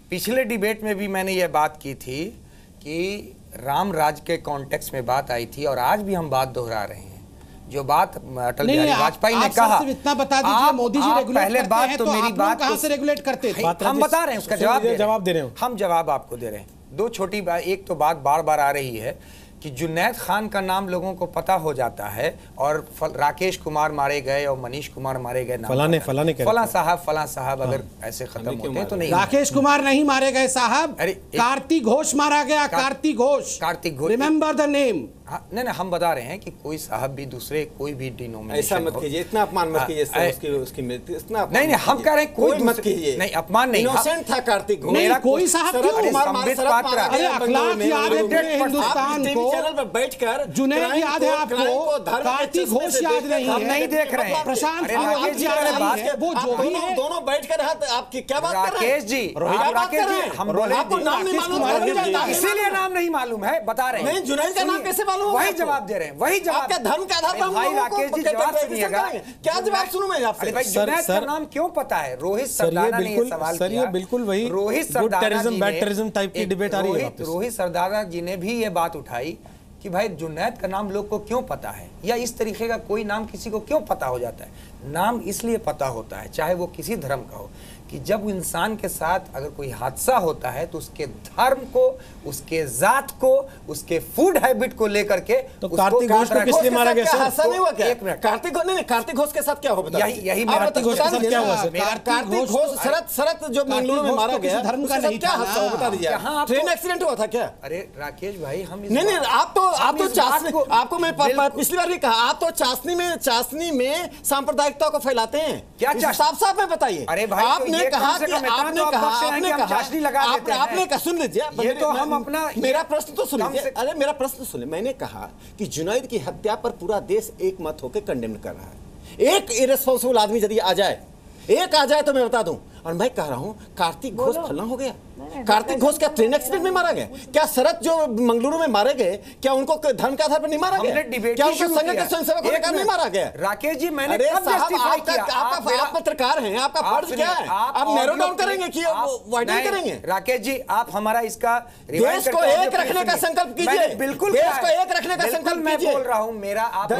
पिछले डिबेट में भी मैंने ये बात की थी कि राम राज के कॉन्टेक्स्ट में बात आई थी और आज भी हम बात दोहरा रहे हैं। जो बात अटल बिहारी वाजपेयी ने कहा, इतना बता दीजिए, मोदी जी रेगुलेट पहले करते बात हैं, तो तो मेरी बात कहां से रेगुलेट करते थे? हम बता रहे हैं, उसका जवाब दे रहे हैं। हम जवाब आपको दे रहे हैं। दो छोटी बात, एक तो बात बार बार आ रही है कि जुनैद खान का नाम लोगों को पता हो जाता है और राकेश कुमार मारे गए और मनीष कुमार मारे गए, फला साहब अगर ऐसे खत्म होते तो नहीं। राकेश कुमार नहीं मारे गए साहब, कार्तिक घोष मारा गया। Kartik Ghosh, remember the name. हाँ, नहीं हम बता रहे हैं कि कोई साहब भी दूसरे कोई भी डिनोमिनेशन ऐसा मत कीजिए, इतना अपमान मत कीजिए उसकी मृत्यु, इतना नहीं हम कह रहे हैं कोई मत कीजिए, नहीं अपमान नहीं, इनोसेंट था कार्तिक घोष। मेरा कोई साहब क्यों? संबित पात्र, अरे अखलाक याद है पूरे हिंदुस्तान को, चैनल पर बैठकर जुनैद याद है आपको, कार्तिक घोष याद नहीं हम है, नहीं देख रहे हैं, प्रशांत राकेश जी वो जो भी है दोनों बैठकर आपकी क्या बात कर रहे हैं? राकेश जी हम इसीलिए नाम नहीं मालूम है, बता रहे हैं। नहीं, जुनैद का नाम कैसे मालूम? वही जवाब दे रहे हैं, वही जवाब। धर्म का आधार पर भाई राकेश जी जवाब सुनिएगा, क्या जवाब सुनूं मैं आपसे? अरे भाई जुनैद का नाम क्यों पता है? रोहित सरदाना ने ये सवाल किया। ये बिल्कुल वही Rohit good Sardana terrorism bad terrorism type की डिबेट आ रही है। रोहित सरदाना जी ने भी ये बात उठाई कि भाई जुनैद का नाम लोग को क्यों पता है, या इस तरीके का कोई नाम किसी को क्यों पता हो जाता है। नाम इसलिए पता होता है, चाहे वो किसी धर्म का हो, कि जब इंसान के साथ अगर कोई हादसा होता है तो उसके धर्म को, उसके जात को, उसके फूड हैबिट को लेकर के तो कार्तिक घोष को किसने मारा गया? हादसा नहीं हुआ क्या? एक मिनट, कार्तिक घोष के साथ क्या हो? यही कार्तिक घोष के साथ क्या हुआ? कार्तिक घोष शरत जो मंगलुरु में मारा गया, धर्म का नहीं क्या हादसा हो बता दीजिए। ट्रेन एक्सीडेंट हुआ था क्या? अरे राकेश भाई हम नहीं आप तो चाशनी, आपको मैं पिछली बार भी कहा, आप तो चाशनी में सांप्रदायिकता को फैलाते हैं। क्या साफ मैं बताइए। अरे भाई आपने कहा सुन लीजिए, ये तो हम अपना मेरा प्रश्न तो सुन लीजिए। अरे मेरा प्रश्न सुनिए, मैंने कहा कि जुनैद की हत्या पर पूरा देश एक मत होकर कंडेम कर रहा है। एक इरेस्पॉन्सिबल आदमी यदि आ जाए तो मैं बता दूं, और मैं कह रहा हूं कार्तिक घोष फलना हो गया। कार्तिक घोष क्या ट्रेन एक्सीडेंट में मारा गया? क्या शरत जो मंगलुरु में मारे गए, क्या उनको धर्म के आधार पर नहीं मारा गया? क्या उनको संघ के स्वयंसेवक होने का नहीं मारा गया? राकेश जी मैंने आप पत्रकार हैं, आपका फर्ज क्या है? आप नैरो डाउन करेंगे कि वाइडन करेंगे? राकेश जी आप हमारा इसका देश को एक रखने का संकल्प कीजिए। बिल्कुल देश को एक रखने का संकल्प मैं बोल रहा हूं। मेरा आप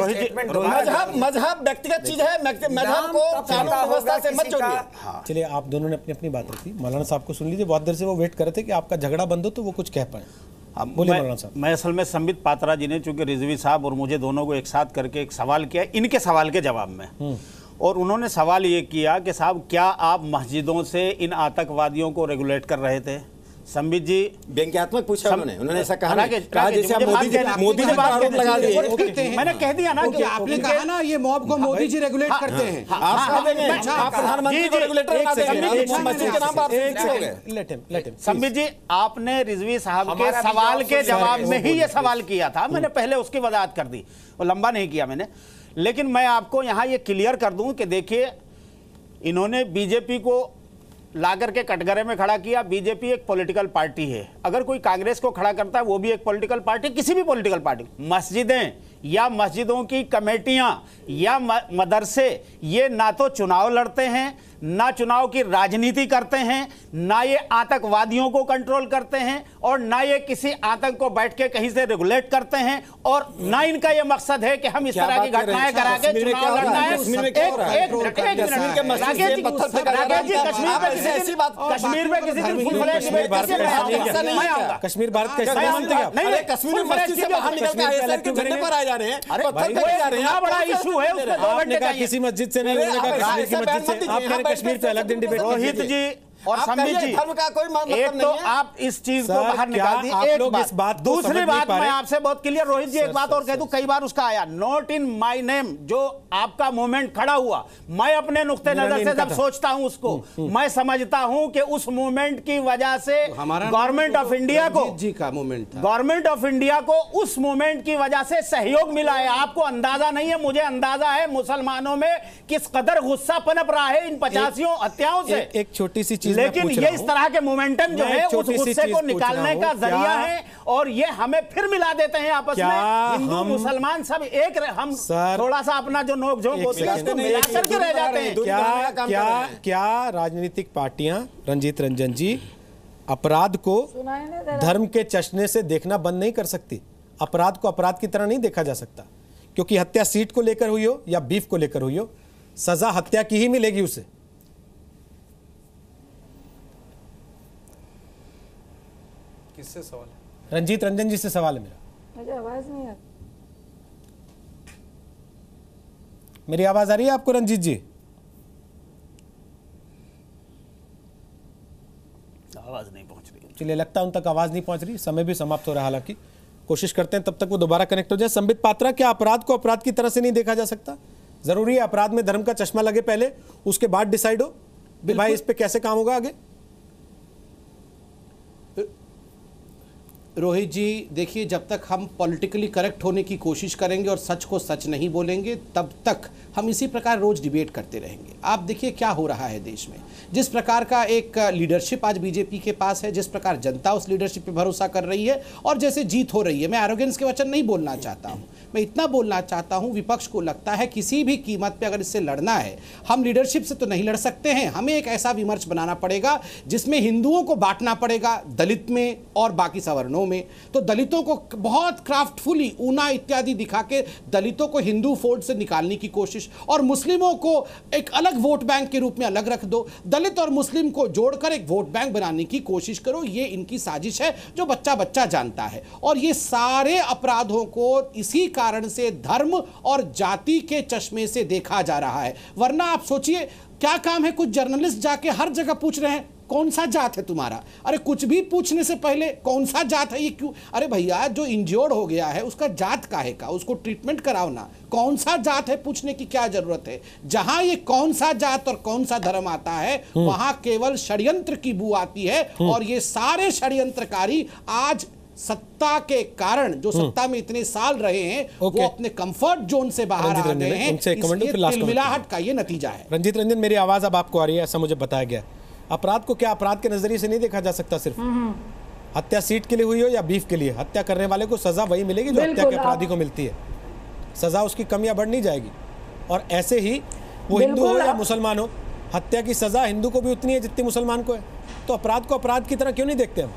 मजहब व्यक्तिगत चीज है, मजहब को कानून व्यवस्था से मत जोड़िए। चलिए आप दोनों ने अपनी अपनी बात रखी। मौलाना साहब को सुन लीजिए, बहुत देर से वो वेट कर रहे थे कि आपका झगड़ा बंद हो तो वो कुछ कह पाए। बोलिए मौलाना साहब। मैं असल में संबित पात्रा जी ने, चूंकि रिजवी साहब और मुझे दोनों को एक साथ करके एक सवाल किया इनके सवाल के जवाब में, और उन्होंने सवाल ये किया कि साहब क्या आप मस्जिदों से इन आतंकवादियों को रेगुलेट कर रहे थे? संबित जी व्यंग्यात्मक पूछा उन्होंने ऐसा कहा जैसे मोदी ने बात लगा दी। मैंने कह दिया ना कि आपने कहा ना ये मॉब को मोदी जी रेगुलेट करते हैं। संबित जी आपने रिजवी साहब के सवाल के जवाब में ही ये सवाल किया था, मैंने पहले उसकी वजाहत कर दी, वो लंबा नहीं किया मैंने। लेकिन मैं आपको यहाँ ये क्लियर कर दूं कि देखिए इन्होंने बीजेपी को लाकर के कटघरे में खड़ा किया। बीजेपी एक पॉलिटिकल पार्टी है, अगर कोई कांग्रेस को खड़ा करता है वो भी एक पॉलिटिकल पार्टी, किसी भी पॉलिटिकल पार्टी। मस्जिदें या मस्जिदों की कमेटियां या मदरसे ये ना तो चुनाव लड़ते हैं, ना चुनाव की राजनीति करते हैं, ना ये आतंकवादियों को कंट्रोल करते हैं, और ना ये किसी आतंक को बैठ के कहीं से रेगुलेट करते हैं, और ना इनका ये मकसद है कि हम इस तरह की घटनाएं करा के चुनाव लड़ना है। कश्मीर में किसी दिन full flag debate Kashmir Bharat का हिस्सा मानते हैं? नहीं, कश्मीर में मस्जिद से बाहर निकल के आईएसआई के झंडे पर आ जा रहे हैं, पत्थर फेंके जा रहे हैं। बड़ा इशू है, उसमें 2 घंटे का किसी मस्जिद से नहीं, उन्होंने कहा कश्मीर की मस्जिद से। आप कह रहे कश्मीर पे अलग दिन डिबेट। रोहित जी और संबित जी, धर्म का कोई मतलब एक तो नहीं है। आप इस चीज को बाहर निकाल दी, एक बात। दूसरी बात मैं आपसे बहुत क्लियर, रोहित जी एक बात और कह दूं, कई बार उसका आया, नॉट इन माय नेम, जो आपका मूवमेंट खड़ा हुआ, मैं अपने नुक्ते नजर से जब सोचता हूं उसको, मैं समझता हूं कि उस मूवमेंट की वजह से गवर्नमेंट ऑफ इंडिया को, गवर्नमेंट ऑफ इंडिया को उस मूवमेंट की वजह से सहयोग मिला है। आपको अंदाजा नहीं है, मुझे अंदाजा है मुसलमानों में किस कदर गुस्सा पनप रहा है इन 85 हत्याओं से। एक छोटी सी चीज, लेकिन ये इस तरह के मोमेंटम जो है उस गुस्से को निकालने का जरिया है, और ये हमें फिर मिला देते हैं आपस में। हिंदू मुसलमान सब एक, हम थोड़ा सा अपना जो नोक झोंक होती है उसको मिला करके रह जाते हैं। क्या राजनीतिक पार्टियां, रंजीत रंजन जी, अपराध को धर्म के चश्मे से देखना बंद नहीं कर सकती? अपराध को अपराध की तरह नहीं देखा जा सकता, क्योंकि हत्या सीट को लेकर हुई हो या बीफ को लेकर हुई हो, सजा हत्या की ही मिलेगी उसे। किससे सवाल है? रंजीत रंजन जी से सवाल है मेरा। मुझे आवाज नहीं आती। मेरी आवाज आ रही है आपको रंजीत जी? आवाज नहीं पहुंच रही। चलिए, लगता है उन तक आवाज नहीं पहुंच रही। समय भी समाप्त हो रहा है हालांकि। कोशिश करते हैं तब तक वो दोबारा कनेक्ट हो जाए। संबित पात्रा, क्या अपराध को अपराध की तरह से नहीं देखा जा सकता? जरूरी है अपराध में धर्म का चश्मा लगे पहले, उसके बाद डिसाइड हो भाई इस पे कैसे काम होगा आगे? रोहित जी, देखिए, जब तक हम पॉलिटिकली करेक्ट होने की कोशिश करेंगे और सच को सच नहीं बोलेंगे, तब तक हम इसी प्रकार रोज डिबेट करते रहेंगे। आप देखिए क्या हो रहा है देश में, जिस प्रकार का एक लीडरशिप आज बीजेपी के पास है, जिस प्रकार जनता उस लीडरशिप पे भरोसा कर रही है और जैसे जीत हो रही है। मैं एरोगेंस के वचन नहीं बोलना चाहता हूँ, मैं इतना बोलना चाहता हूँ, विपक्ष को लगता है किसी भी कीमत पे अगर इससे लड़ना है, हम लीडरशिप से तो नहीं लड़ सकते हैं, हमें एक ऐसा विमर्श बनाना पड़ेगा जिसमें हिंदुओं को बांटना पड़ेगा दलित में और बाकी सवर्णों में। तो दलितों को बहुत क्राफ्टफुली ऊना इत्यादि दिखा के दलितों को हिंदू फोल्ड से निकालने की कोशिश, और मुस्लिमों को एक अलग वोट बैंक के रूप में अलग रख दो, दलित और मुस्लिम को जोड़कर एक वोट बैंक बनाने की कोशिश करो। ये इनकी साजिश है जो बच्चा बच्चा जानता है, और ये सारे अपराधों को इसी कारण से धर्म और जाति के चश्मे से देखा जा रहा है। वरना आप सोचिए क्या काम है, कुछ जर्नलिस्ट जाके हर जगह पूछ रहे हैं कौन सा जात है तुम्हारा। अरे कुछ भी पूछने से पहले कौन सा जात है ये क्यों? अरे भैया, जो इंज्योर्ड हो गया है उसका जात काहे का, उसको ट्रीटमेंट कराओ ना। कौन सा जात है पूछने की क्या जरूरत है? जहां ये कौन सा जात और कौन सा धर्म आता है वहां केवल षड्यंत्र की बू आती है। और ये सारे षड्यंत्रकारी आज सत्ता के कारण, जो सत्ता में इतने साल रहे हैं, वो अपने कंफर्ट जोन से बाहर आ गए हैं। तिलमिलाहट का ये नतीजा है। रंजीत रंजन, मेरी आवाज अब आपको आ रही है ऐसा मुझे बताया गया। अपराध को क्या अपराध के नजरिए से नहीं देखा जा सकता? सिर्फ हत्या सीट के लिए हुई हो या बीफ के लिए, हत्या करने वाले को सजा वही मिलेगी जो हत्या के अपराधी को मिलती है। सजा उसकी कम या बढ़ नहीं जाएगी। और ऐसे ही वो हिंदू हो या मुसलमान हो, हत्या की सजा हिंदू को भी उतनी है जितनी मुसलमान को है। तो अपराध को अपराध की तरह क्यों नहीं देखते हम?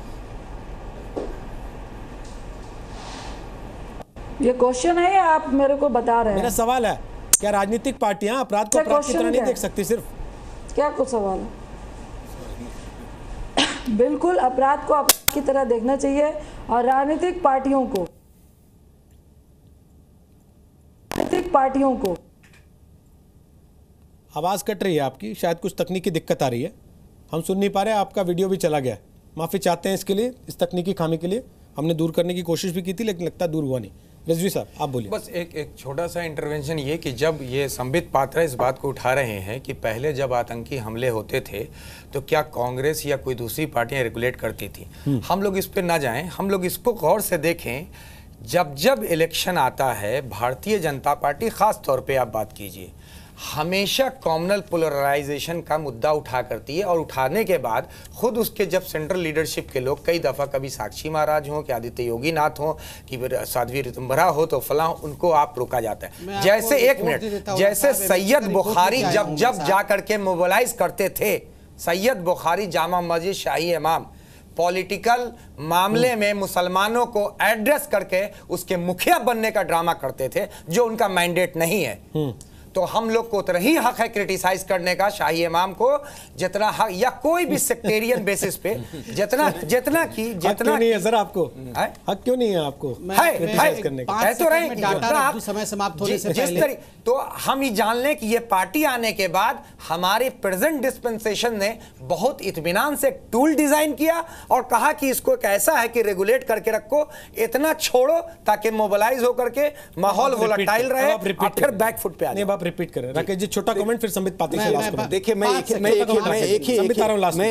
ये क्वेश्चन है या आप मेरे को बता रहे हैं? मेरा सवाल है, क्या राजनीतिक पार्टियां अपराध को अपराध की तरह नहीं देख सकती? सिर्फ क्या कुछ सवाल है? बिल्कुल अपराध को अपराध की तरह देखना चाहिए। और राजनीतिक पार्टियों को आवाज कट रही है आपकी, शायद कुछ तकनीकी दिक्कत आ रही है, हम सुन नहीं पा रहे। आपका वीडियो भी चला गया, माफी चाहते हैं इसके लिए, इस तकनीकी खामी के लिए। हमने दूर करने की कोशिश भी की थी लेकिन लगता दूर हुआ नहीं। रिजवी साहब आप बोलिए। बस एक छोटा सा इंटरवेंशन ये कि जब ये संबित पात्रा इस बात को उठा रहे हैं कि पहले जब आतंकी हमले होते थे तो क्या कांग्रेस या कोई दूसरी पार्टियां रेगुलेट करती थी, हम लोग इस पे ना जाएं, हम लोग इसको गौर से देखें। जब इलेक्शन आता है, भारतीय जनता पार्टी खास तौर पे आप बात कीजिए, हमेशा कॉम्युनल पोलराइजेशन का मुद्दा उठा करती है, और उठाने के बाद खुद उसके जब सेंट्रल लीडरशिप के लोग कई दफ़ा, कभी साक्षी महाराज हों कि आदित्य योगी नाथ हों कि साध्वी ऋतुंभरा हो, तो फलां उनको आप रोका जाता है। जैसे एक मिनट, जैसे सैयद बुखारी जब जा करके मोबिलाइज करते थे, सैयद बुखारी जामा मस्जिद शाही इमाम पॉलिटिकल मामले में मुसलमानों को एड्रेस करके उसके मुखिया बनने का ड्रामा करते थे, जो उनका मैंडेट नहीं है। तो हम लोग को उतना ही हक है क्रिटिसाइज करने का शाही इमाम को, जितना हक, या कोई भी सेक्टेरियन बेसिस पे जितना नहीं है सर आपको, हक क्यों नहीं है आपको क्रिटिसाइज करने का? तो रहे समय समाप्त होने से पहले तो हम ये जान लें कि ये पार्टी आने के बाद हमारे प्रेजेंट डिस्पेंसेशन ने बहुत इत्मीनान से टूल डिजाइन किया और कहा कि इसको एक ऐसा है कि रेगुलेट करके रखो, इतना छोड़ो ताकि मोबिलाइज होकर के माहौल वोलेटाइल रहे, और फिर बैक फुट पे आ जाए। आप रिपीट करें। राकेश जी छोटा कमेंट, फिर संबित पात्रा से लास्ट कमेंट। देखिए मैं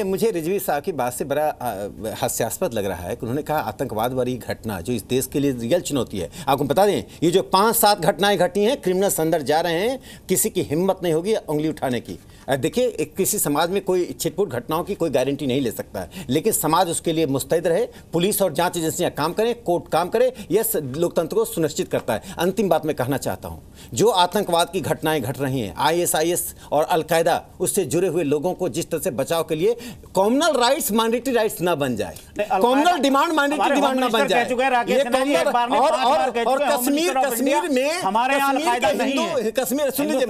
मुझे रिजवी साहब की बात से बड़ा हास्यास्पद लग रहा है कि उन्होंने कहा आतंकवाद वाली घटना जो इस देश के लिए रियल चुनौती है। आपको बता दें, ये जो 5-7 घटनाएं घटी हैं, क्रिमिनल्स अंदर जा रहे हैं, किसी की हिम्मत नहीं होगी उंगली उठाने की। देखिए किसी समाज में कोई छिटपुट घटनाओं की कोई गारंटी नहीं ले सकता है, लेकिन समाज उसके लिए मुस्तैद रहे, पुलिस और जांच एजेंसियां काम करें, कोर्ट काम करे, यह लोकतंत्र को सुनिश्चित करता है। अंतिम बात मैं कहना चाहता हूं, जो आतंकवाद की घटनाएं घट रही हैं, ISIS और अलकायदा, उससे जुड़े हुए लोगों को जिस तरह से बचाव के लिए कॉम्युनल राइट्स माइनॉरिटी राइट्स ना बन जाए, कॉम्युनल डिमांड माइनॉरिटी डिमांड ना बन जाए। और कश्मीर में हमारे कश्मीर सुन लीजिए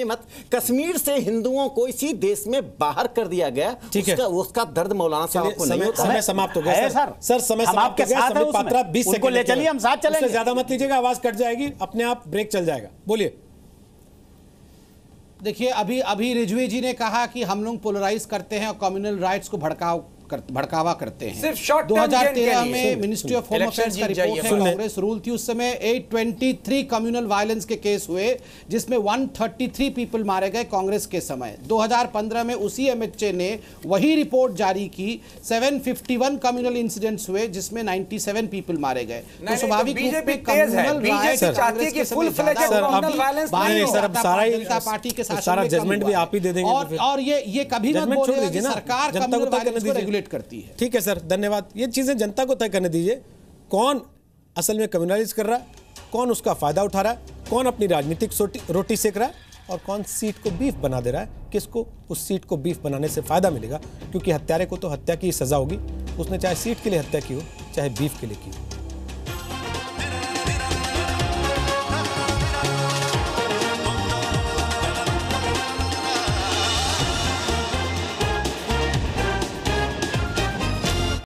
मत, कश्मीर से हिंदुओं को इसी देश में बाहर कर दिया गया, उसका दर्द मौलाना साहब को नहीं होता। समय समाप्त हो गया सर, समय समाप्त हो गया। संबित पात्रा 20 सेकंड ले चलिए, हम साथ चलेंगे, ज्यादा मत लीजिएगा, आवाज कट जाएगी, अपने आप ब्रेक चल जाएगा। बोलिए। देखिए अभी रिजवी जी ने कहा कि हम लोग पोलराइज करते हैं और कम्युनल राइट्स को भड़कावा करते हैं। सिर्फ short term gain के 2013 लिए। में ministry of home Election affairs का जीत जाइए। रिपोर्ट है, सुन ले। कांग्रेस रूल थी उस समय 823 कम्युनल वायलेंस के केस हुए, जिसमें 133 पीपल मारे गए कांग्रेस के समय। 2015 में उसी एमएचए ने वही रिपोर्ट जारी की, 751 कम्युनल इंसिडेंट्स हुए जिसमें 97 पीपल मारे गए। तो स्वाभाविक रूप बीजेपी में तेज है, कम्युनल बीजेपी राइट्स चाहती है कि full fledged सर, अब- कम्युनल वायलेंस नहीं, नहीं नहीं, हो। सर, अब सारा ही- जनता पार्टी के शासन सारा में कम जजमेंट भी हुआ आप ही दे देंगे तो फिर। और ये कभी मत जजमेंट छोड़ बोलिएगा दीजिए कि ना, सरकार जनता को कम्युनल तय करने वायलेंस को दीजिए। रेगुलेट करती है। ठीक है सर, धन्यवाद। ये चीजें जनता को तय करने दीजिए, कौन असल में कम्युनलाइज कर रहा है, कौन उसका फायदा उठा रहा है, कौन अपनी राजनीतिक रोटी सेक रहा है और कौन सीट को बीफ बना दे रहा है। किसको उस सीट को बीफ बनाने से फायदा मिलेगा, क्योंकि हत्यारे को तो हत्या की सजा होगी, उसने चाहे सीट के लिए हत्या की हो चाहे बीफ के लिए की हो।